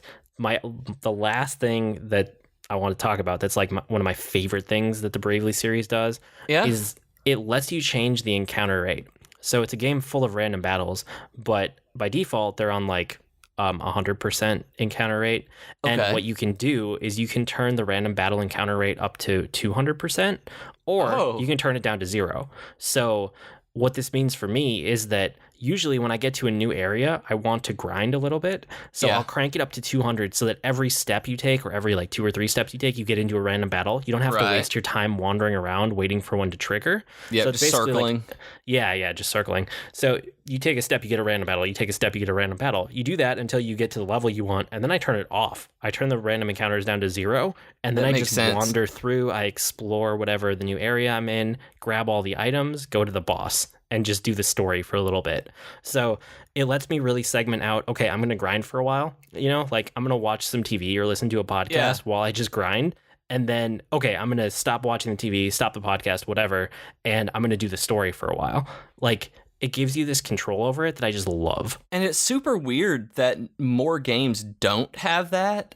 the last thing that I want to talk about that's like one of my favorite things that the Bravely series does is it lets you change the encounter rate. So it's a game full of random battles, but by default they're on like 100% encounter rate. And what you can do is you can turn the random battle encounter rate up to 200%, or you can turn it down to 0. So what this means for me is that usually when I get to a new area, I want to grind a little bit. So I'll crank it up to 200 so that every step you take, or every like 2 or 3 steps you take, you get into a random battle. You don't have to waste your time wandering around waiting for one to trigger. Yeah, so just circling. Like, just circling. So you take a step, you get a random battle. You take a step, you get a random battle. You do that until you get to the level you want, and then I turn it off. I turn the random encounters down to 0, and then I just wander through. I explore whatever the new area I'm in, grab all the items, go to the boss, and just do the story for a little bit. So it lets me really segment out, okay, I'm going to grind for a while, you know, like I'm going to watch some TV or listen to a podcast while I just grind. And then, okay, I'm going to stop watching the TV, stop the podcast, whatever, and I'm going to do the story for a while. Like, it gives you this control over it that I just love. And it's super weird that more games don't have that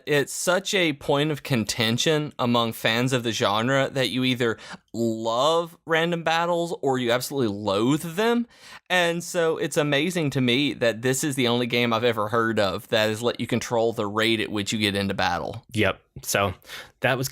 it's such a point of contention among fans of the genre that you either love random battles or you absolutely loathe them. And so it's amazing to me that this is the only game I've ever heard of that has let you control the rate at which you get into battle. Yep. So that was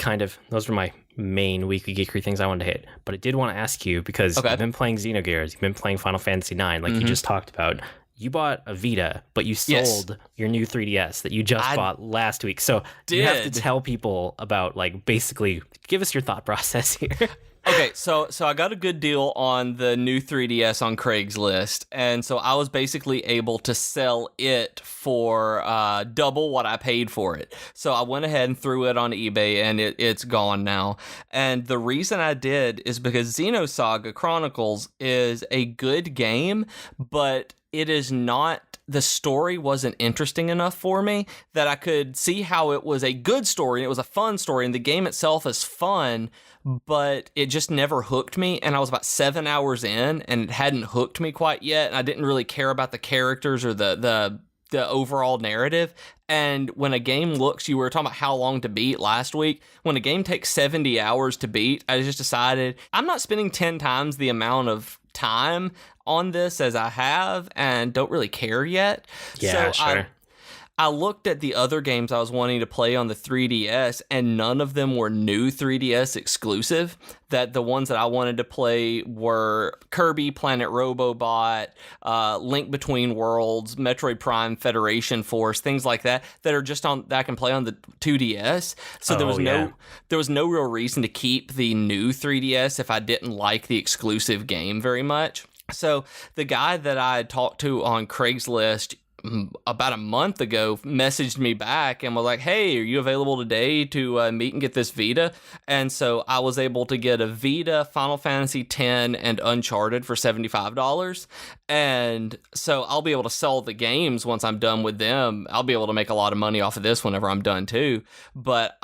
those were my main weekly geekery things I wanted to hit. But I did want to ask you, because you've been playing Xenogears, you've been playing Final Fantasy 9, like you just talked about. You bought a Vita, but you sold your new 3DS that you just bought last week. So you have to tell people about, like, basically, give us your thought process here. Okay, so I got a good deal on the new 3DS on Craigslist, and so I was basically able to sell it for double what I paid for it. So I went ahead and threw it on eBay, and it's gone now. And the reason I did is because Xenosaga Chronicles is a good game, but it is not... The story wasn't interesting enough for me that I could see how it was a good story, and it was a fun story, and the game itself is fun, but it just never hooked me, and I was about 7 hours in, and it hadn't hooked me quite yet, and I didn't really care about the characters or the overall narrative. And when a game looks, you were talking about how long to beat last week, when a game takes 70 hours to beat, I just decided I'm not spending 10 times the amount of time on this as I have and don't really care yet. Yeah, so sure. I looked at the other games I was wanting to play on the 3DS, and none of them were new 3DS exclusive. That the ones that I wanted to play were Kirby, Planet Robobot, Link Between Worlds, Metroid Prime Federation Force, things like that are just on that I can play on the 2DS. So there was no real reason to keep the new 3DS if I didn't like the exclusive game very much. So the guy that I talked to on Craigslist about a month ago messaged me back and was like, hey, are you available today to meet and get this Vita? And so I was able to get a Vita, Final Fantasy X, and Uncharted for $75. And so I'll be able to sell the games once I'm done with them. I'll be able to make a lot of money off of this whenever I'm done too. But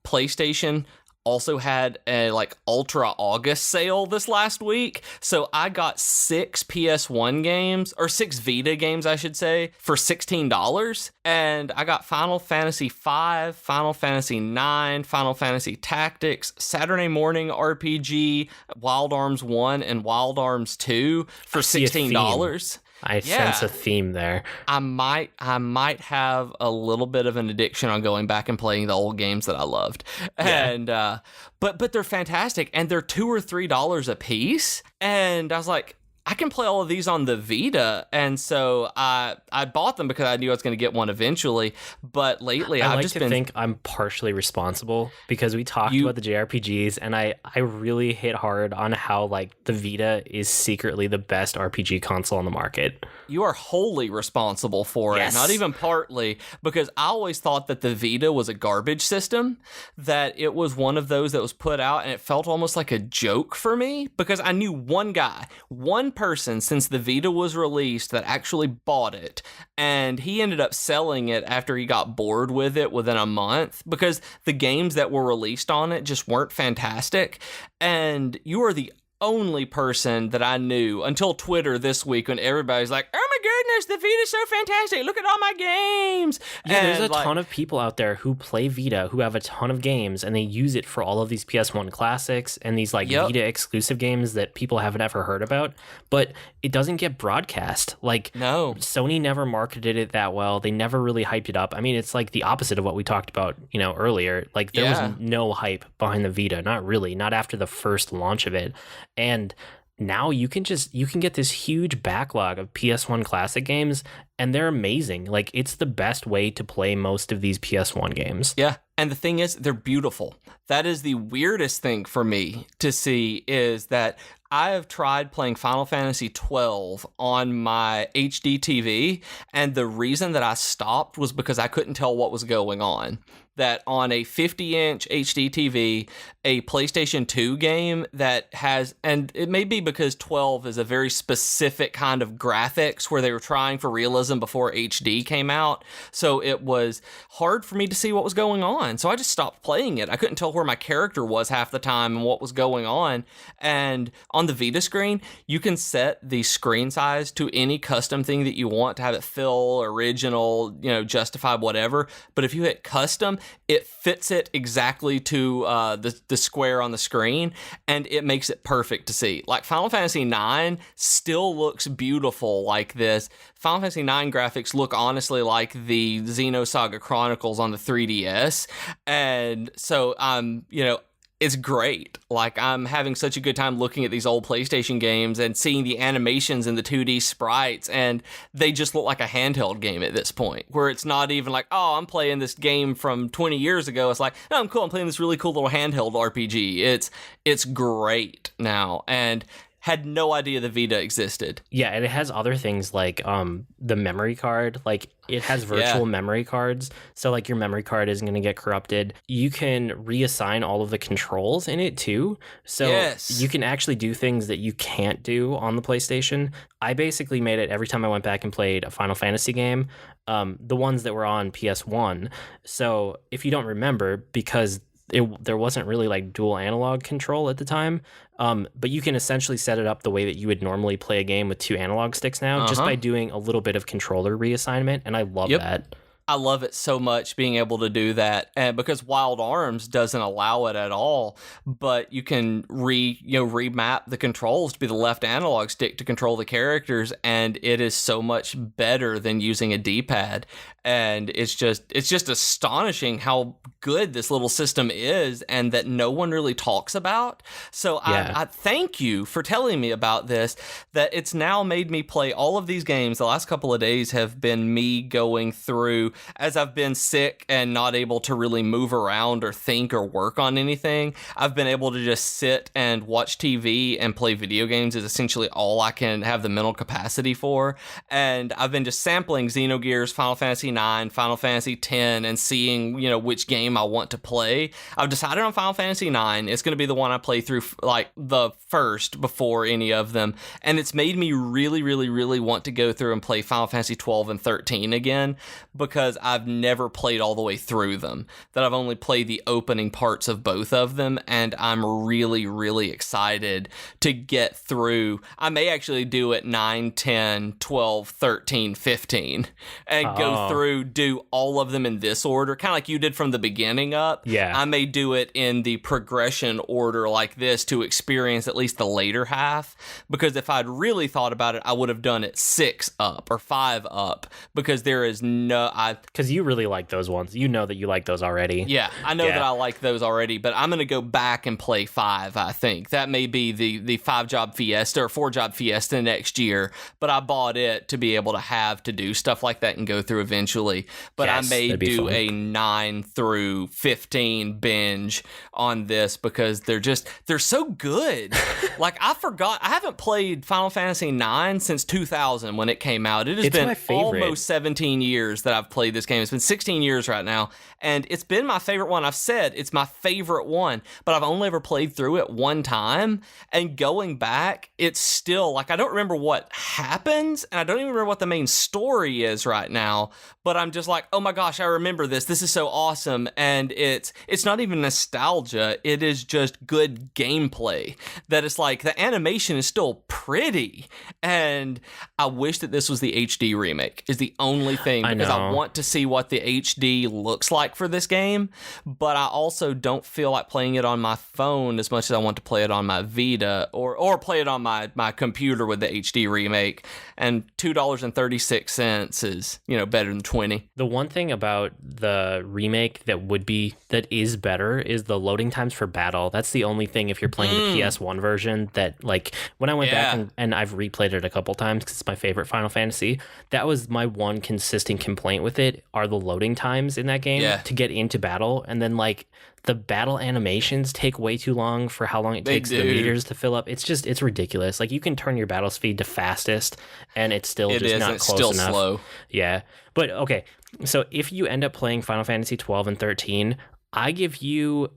PlayStation also had a Ultra August sale this last week. So I got 6 PS1 games, or 6 Vita games, I should say, for $16. And I got Final Fantasy V, Final Fantasy IX, Final Fantasy Tactics, Saturday Morning RPG, Wild Arms 1 and Wild Arms 2 for $16. I sense a theme there. I might have a little bit of an addiction on going back and playing the old games that I loved. Yeah. And but they're fantastic, and they're $2 or $3 a piece. And I was like, I can play all of these on the Vita, and so I bought them because I knew I was going to get one eventually. But lately, I think I'm partially responsible because we talked about the JRPGs, and I really hit hard on how the Vita is secretly the best RPG console on the market. You are wholly responsible for it, not even partly, because I always thought that the Vita was a garbage system, that it was one of those that was put out, and it felt almost like a joke for me because I knew one person since the Vita was released that actually bought it, and he ended up selling it after he got bored with it within a month because the games that were released on it just weren't fantastic. And you are the only person that I knew until Twitter this week when everybody's like, oh my goodness, the Vita's so fantastic, look at all my games. Yeah, there's a ton of people out there who play Vita, who have a ton of games, and they use it for all of these PS1 classics and these Vita exclusive games that people haven't ever heard about, but it doesn't get broadcast. No. Sony never marketed it that well. They never really hyped it up. I mean, it's the opposite of what we talked about, earlier. There was no hype behind the Vita, not really, not after the first launch of it. And now you can get this huge backlog of PS1 classic games, and they're amazing. It's the best way to play most of these PS1 games. Yeah. And the thing is, they're beautiful. That is the weirdest thing for me to see, is that I have tried playing Final Fantasy XII on my HD TV, and the reason that I stopped was because I couldn't tell what was going on. That on a 50-inch HD TV, a PlayStation 2 game that has, and it may be because 12 is a very specific kind of graphics where they were trying for realism before HD came out, so it was hard for me to see what was going on. So I just stopped playing it. I couldn't tell where my character was half the time and what was going on. And on the Vita screen, you can set the screen size to any custom thing that you want to have it fill, original, justified, whatever. But if you hit custom, it fits it exactly to the square on the screen, and it makes it perfect to see. Final Fantasy IX still looks beautiful like this. Final Fantasy IX graphics look honestly like the Xenosaga Chronicles on the 3DS, and so it's great. Like, I'm having such a good time looking at these old PlayStation games and seeing the animations and the 2D sprites, and they just look like a handheld game at this point, where it's not even like, oh, I'm playing this game from 20 years ago. It's like, no, I'm cool. I'm playing this really cool little handheld RPG. It's great now, and had no idea the Vita existed. Yeah, and it has other things like the memory card. Like, it has virtual memory cards, so like your memory card isn't going to get corrupted. You can reassign all of the controls in it too, so you can actually do things that you can't do on the PlayStation. I basically made it every time I went back and played a Final Fantasy game, the ones that were on PS1. So if you don't remember, because there wasn't really like dual analog control at the time, but you can essentially set it up the way that you would normally play a game with 2 analog sticks now, just by doing a little bit of controller reassignment, and I love that. I love it so much being able to do that, and because Wild Arms doesn't allow it at all. But you can remap the controls to be the left analog stick to control the characters, and it is so much better than using a D-pad. And it's just astonishing how good this little system is, and that no one really talks about. So I thank you for telling me about this, that it's now made me play all of these games. The last couple of days have been me going through, as I've been sick and not able to really move around or think or work on anything. I've been able to just sit and watch TV and play video games is essentially all I can have the mental capacity for. And I've been just sampling Xenogears, Final Fantasy 9, Final Fantasy 10, and seeing, which game I want to play. I've decided on Final Fantasy 9. It's going to be the one I play through, like, the first before any of them. And it's made me really, really, really want to go through and play Final Fantasy 12 and 13 again, because I've never played all the way through them. That I've only played the opening parts of both of them, and I'm really, really excited to get through. I may actually do it 9, 10, 12, 13, 15, and go through, do all of them in this order, kind of like you did from the beginning up. Yeah. I may do it in the progression order like this to experience at least the later half, because if I'd really thought about it, I would have done it 6 up or 5 up, because there is no... Because you really like those ones. You know that you like those already. Yeah, I know that I like those already, but I'm going to go back and play 5, I think. That may be the 5-job Fiesta or 4-job Fiesta next year, but I bought it to be able to do stuff like that and go through eventually. But I may do a 9 through 15 binge on this, because they're so good. Like, I haven't played Final Fantasy 9 since 2000 when it came out. It has been almost 17 years that I've played this game. It's been 16 years right now, and it's been my favorite one. I've said it's my favorite one, but I've only ever played through it one time, and going back, it's still, like, I don't remember what happens, and I don't even remember what the main story is right now, but I'm just like, oh my gosh, I remember this. This is so awesome, and it's not even nostalgia. It is just good gameplay, that it's like, the animation is still pretty, and I wish that this was the HD remake, is the only thing, because I want to see what the HD looks like for this game, but I also don't feel like playing it on my phone as much as I want to play it on my Vita, or play it on my computer with the HD remake, and $2.36 is, better than 20. The one thing about the remake that is better is the loading times for battle. That's the only thing, if you're playing the PS1 version, that, like, when I went back and I've replayed it a couple times because it's my favorite Final Fantasy, that was my one consistent complaint with it, are the loading times in that game to get into battle. And then, like, the battle animations take way too long for how long it takes the meters to fill up. It's ridiculous. Like, you can turn your battle speed to fastest, and it's still not close enough. Slow. Yeah. But, okay, so if you end up playing Final Fantasy 12 and 13, I give you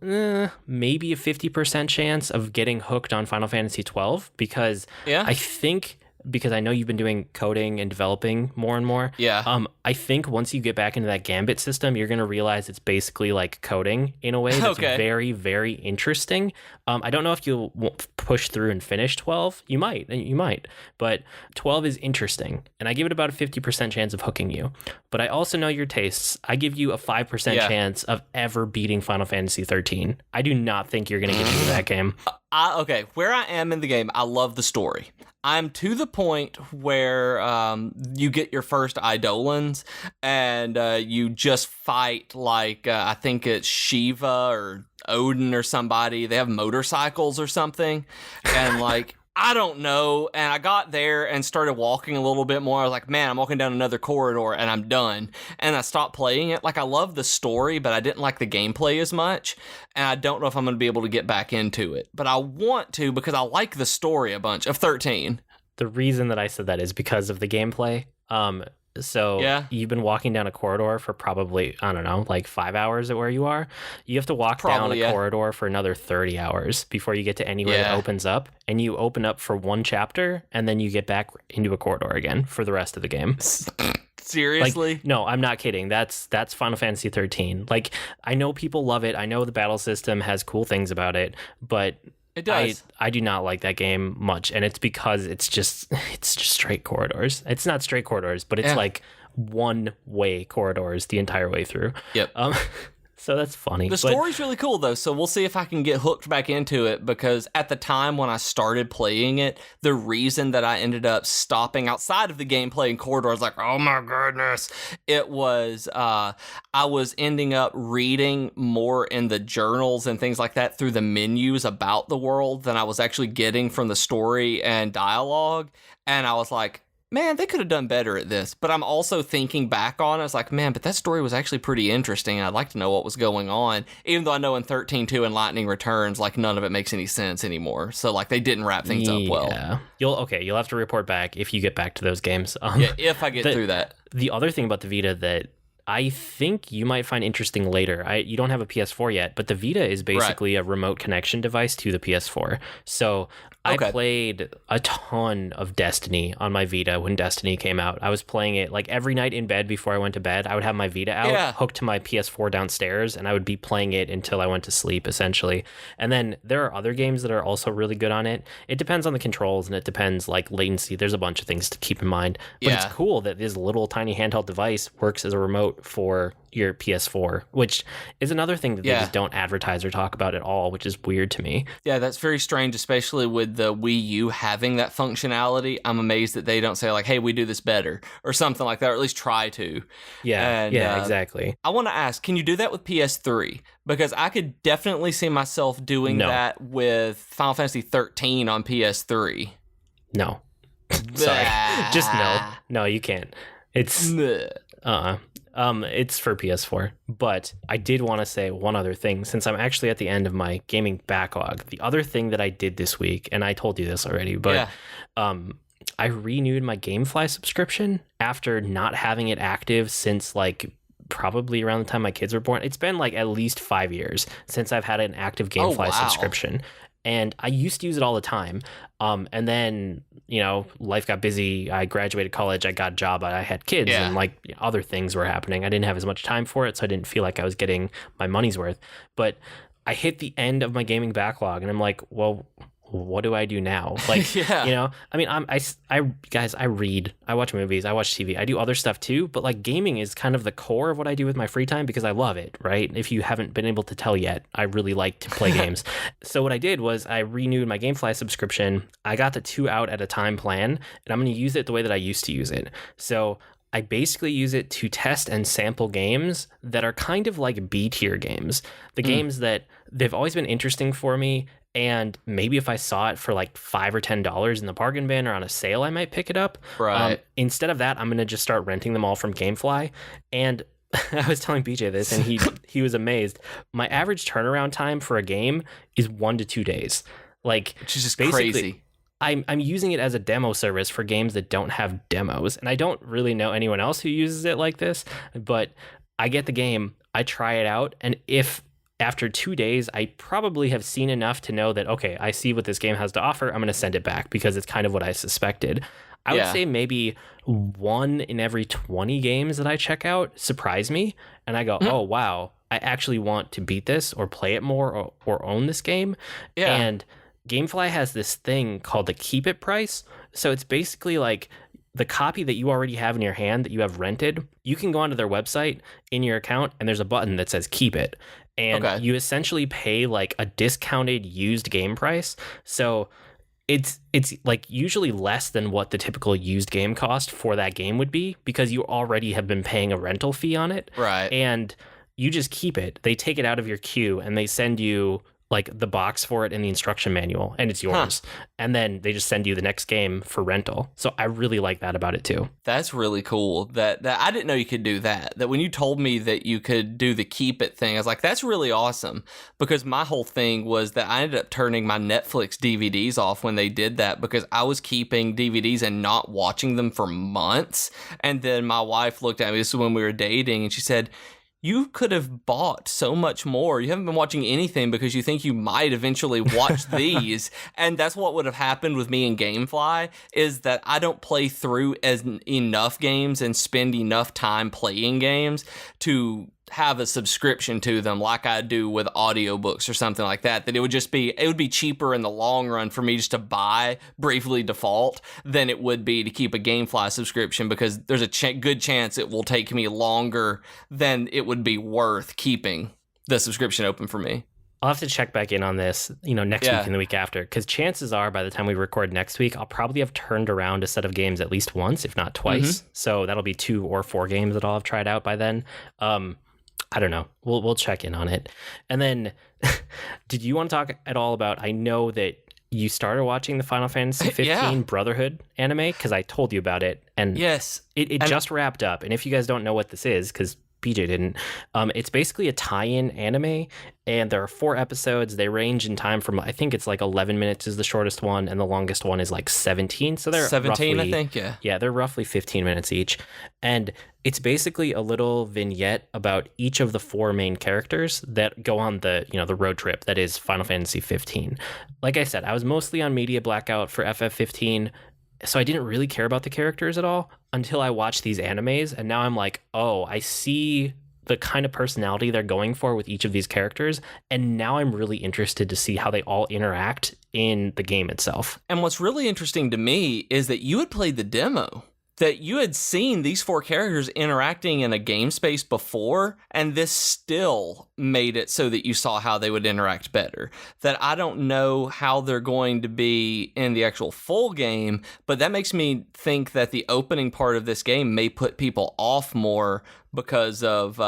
maybe a 50% chance of getting hooked on Final Fantasy 12, because I think... because I know you've been doing coding and developing more and more. Yeah. I think once you get back into that Gambit system, you're going to realize it's basically like coding in a way that's very, very interesting. I don't know if you'll push through and finish 12. You might. But 12 is interesting, and I give it about a 50% chance of hooking you. But I also know your tastes. I give you a 5% chance of ever beating Final Fantasy 13. I do not think you're going to get into that game. Where I am in the game, I love the story. I'm to the point where you get your first Eidolons, and you just fight, like, I think it's Shiva or Odin or somebody. They have motorcycles or something. And like, I don't know. And I got there and started walking a little bit more. I was like, man, I'm walking down another corridor and I'm done. And I stopped playing it. Like, I love the story, but I didn't like the gameplay as much. And I don't know if I'm going to be able to get back into it. But I want to because I like the story a bunch of 13. The reason that I said that is because of the gameplay. So you've been walking down a corridor for probably, I don't know, like 5 hours at where you are. You have to walk down a corridor for another 30 hours before you get to anywhere that opens up. And you open up for one chapter, and then you get back into a corridor again for the rest of the game. Seriously? Like, no, I'm not kidding. That's Final Fantasy 13. Like, I know people love it. I know the battle system has cool things about it, but it does. I do not like that game much, and it's because it's just straight corridors. It's not straight corridors, but it's like one-way corridors the entire way through. Yep. So that's funny. The story's really cool, though, so we'll see if I can get hooked back into it, because at the time when I started playing it, the reason that I ended up stopping outside of the gameplay and corridors, like, oh my goodness, it was, I was ending up reading more in the journals and things like that through the menus about the world than I was actually getting from the story and dialogue, and I was like, man, they could have done better at this. But I'm also thinking back on it. I was like, man, but that story was actually pretty interesting. I'd like to know what was going on. Even though I know in 13.2 and Lightning Returns, like, none of it makes any sense anymore. So, like, they didn't wrap things up well. Yeah. You'll have to report back if you get back to those games. If I get through that. The other thing about the Vita that I think you might find interesting later. You don't have a PS4 yet, but the Vita is basically a remote connection device to the PS4. So I played a ton of Destiny on my Vita when Destiny came out. I was playing it like every night in bed before I went to bed. I would have my Vita out, hooked to my PS4 downstairs, and I would be playing it until I went to sleep, essentially. And then there are other games that are also really good on it. It depends on the controls, and it depends, like, latency. There's a bunch of things to keep in mind. But it's cool that this little tiny handheld device works as a remote for your PS4, which is another thing that they just don't advertise or talk about at all, which is weird to me. Yeah, that's very strange, especially with the Wii U having that functionality. I'm amazed that they don't say, like, hey, we do this better, or something like that, or at least try to. Yeah, exactly. I want to ask, can you do that with PS3? Because I could definitely see myself doing that with Final Fantasy 13 on PS3. No. Sorry. Just no. No, you can't. It's... it's for PS4, but I did want to say one other thing, since I'm actually at the end of my gaming backlog. The other thing that I did this week, and I told you this already, but I renewed my GameFly subscription after not having it active since, like, probably around the time my kids were born. It's been like at least 5 years since I've had an active GameFly subscription. And I used to use it all the time. And then, life got busy. I graduated college. I got a job. I had kids and other things were happening. I didn't have as much time for it, so I didn't feel like I was getting my money's worth. But I hit the end of my gaming backlog, and I'm like, well, what do I do now? Like, I mean, I read, I watch movies, I watch TV, I do other stuff too, but like gaming is kind of the core of what I do with my free time because I love it, right? If you haven't been able to tell yet, I really like to play games. So what I did was I renewed my GameFly subscription. I got the 2 out at a time plan, and I'm going to use it the way that I used to use it. So I basically use it to test and sample games that are kind of like B-tier games. The games that they've always been interesting for me, and maybe if I saw it for like $5 or $10 in the bargain bin or on a sale, I might pick it up. Right. Instead of that, I'm going to just start renting them all from GameFly. And I was telling BJ this, and he was amazed. My average turnaround time for a game is 1 to 2 days. Like, which is just crazy. I'm using it as a demo service for games that don't have demos. And I don't really know anyone else who uses it like this, but I get the game, I try it out, and if after 2 days, I probably have seen enough to know that, okay, I see what this game has to offer. I'm going to send it back because it's kind of what I suspected. I would say maybe 1 in every 20 games that I check out surprise me. And I go, oh, wow, I actually want to beat this or play it more or own this game. Yeah. And GameFly has this thing called the keep it price. So it's basically like the copy that you already have in your hand that you have rented. You can go onto their website in your account, and there's a button that says keep it. And you essentially pay like a discounted used game price. So it's like usually less than what the typical used game cost for that game would be because you already have been paying a rental fee on it. Right. And you just keep it. They take it out of your queue and they send you like the box for it and the instruction manual, and it's yours. And then they just send you the next game for rental. So I really like that about it too. That's really cool. That I didn't know you could do that. That when you told me that you could do the keep it thing, I was like, that's really awesome. Because my whole thing was that I ended up turning my Netflix DVDs off when they did that, because I was keeping DVDs and not watching them for months. And then my wife looked at me, this is when we were dating, and she said, you could have bought so much more. You haven't been watching anything because you think you might eventually watch these. And that's what would have happened with me and Gamefly, is that I don't play through enough games and spend enough time playing games to have a subscription to them like I do with audiobooks or something like that, that it would be cheaper in the long run for me just to buy Briefly Default than it would be to keep a Gamefly subscription, because there's a good chance it will take me longer than it would be worth keeping the subscription open for me. I'll have to check back in on this, next week and the week after, because chances are by the time we record next week, I'll probably have turned around a set of games at least once, if not twice. So that'll be 2 or 4 games that I'll have tried out by then. I don't know. We'll check in on it. And then, did you want to talk at all about, I know that you started watching the Final Fantasy 15 Brotherhood anime, because I told you about it. And yes, it just wrapped up. And if you guys don't know what this is, because BJ didn't, it's basically a tie-in anime, and there are 4 episodes. They range in time from, I think it's like 11 minutes is the shortest one, and the longest one is like 17. So they're 17, roughly, I think, yeah. Yeah, they're roughly 15 minutes each. And it's basically a little vignette about each of the 4 main characters that go on the road trip that is Final Fantasy 15. Like I said, I was mostly on media blackout for FF15, so I didn't really care about the characters at all until I watched these animes, and now I'm like, oh, I see the kind of personality they're going for with each of these characters, and now I'm really interested to see how they all interact in the game itself. And what's really interesting to me is that you had played the demo, that you had seen these 4 characters interacting in a game space before, and this still made it so that you saw how they would interact better. That I don't know how they're going to be in the actual full game, but that makes me think that the opening part of this game may put people off more because of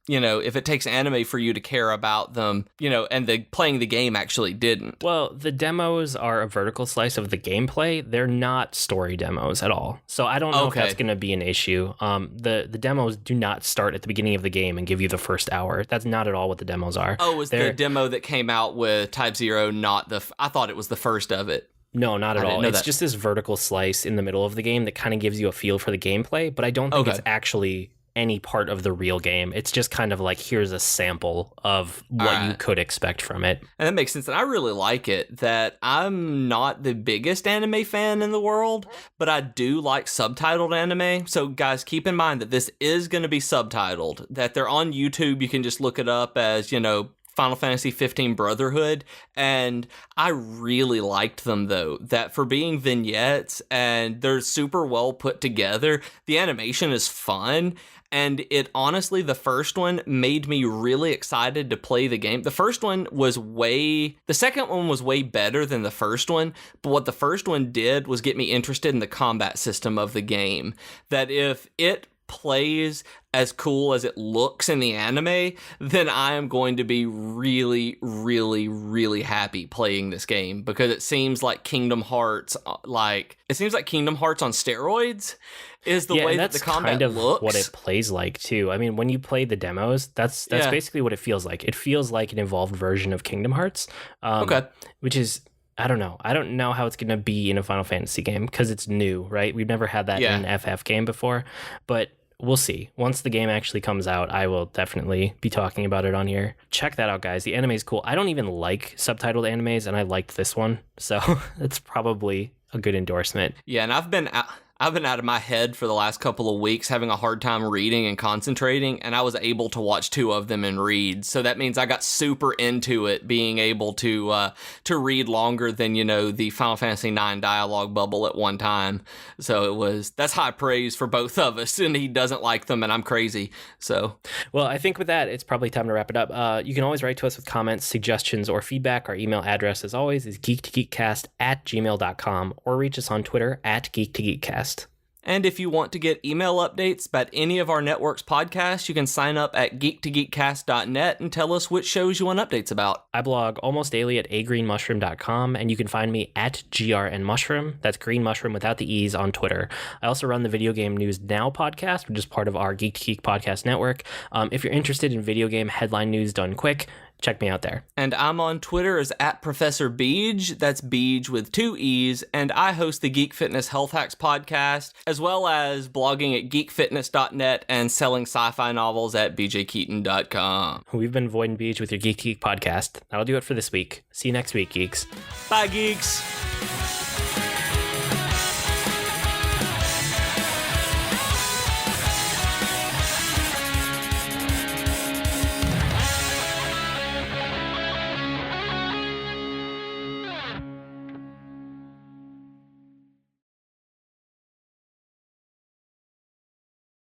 if it takes anime for you to care about them, and playing the game actually didn't. Well, the demos are a vertical slice of the gameplay. They're not story demos at all. So I don't know if that's going to be an issue. The demos do not start at the beginning of the game and give you the first hour. That's not at all what the demos are. Oh, was the demo that came out with Type 0 not I thought it was the first of it. No, not at all. It's just this vertical slice in the middle of the game that kind of gives you a feel for the gameplay, but I don't think it's actually any part of the real game. It's just kind of like, here's a sample of what you could expect from it. And that makes sense. And I really like it. That I'm not the biggest anime fan in the world, but I do like subtitled anime. So guys, keep in mind that this is going to be subtitled, that they're on YouTube. You can just look it up as, Final Fantasy 15 Brotherhood, and I really liked them though, that for being vignettes, and they're super well put together. The animation is fun, and it honestly, the first one made me really excited to play the game. The second one was way better than the first one, but what the first one did was get me interested in the combat system of the game. That if it plays as cool as it looks in the anime, then I am going to be really, really, really happy playing this game, because it seems like Kingdom Hearts on steroids is the way that the combat kind of looks. What it plays like too. I mean, when you play the demos, that's basically what it feels like. It feels like an evolved version of Kingdom Hearts. Which is, I don't know. I don't know how it's going to be in a Final Fantasy game, because it's new, right? We've never had that in an FF game before, but we'll see. Once the game actually comes out, I will definitely be talking about it on here. Check that out, guys. The anime is cool. I don't even like subtitled animes, and I liked this one, so it's probably a good endorsement. Yeah, and I've been out of my head for the last couple of weeks, having a hard time reading and concentrating, and I was able to watch 2 of them and read. So that means I got super into it, being able to read longer than, the Final Fantasy IX dialogue bubble at one time. So that's high praise for both of us, and he doesn't like them, and I'm crazy. So, well, I think with that, it's probably time to wrap it up. You can always write to us with comments, suggestions, or feedback. Our email address, as always, is geek2geekcast@gmail.com, or reach us on Twitter @geek2geekcast. And if you want to get email updates about any of our network's podcasts, you can sign up at geek2geekcast.net and tell us which shows you want updates about. I blog almost daily at agreenmushroom.com, and you can find me at grnmushroom. That's green mushroom without the E's on Twitter. I also run the Video Game News Now podcast, which is part of our Geek to Geek podcast network. If you're interested in video game headline news done quick, check me out there. And I'm on Twitter as @Professor Beej. That's Beej with 2 E's. And I host the Geek Fitness Health Hacks podcast, as well as blogging at geekfitness.net and selling sci-fi novels at bjkeaton.com. We've been Void and Beej with your Geek to Geek podcast. That'll do it for this week. See you next week, geeks. Bye, geeks.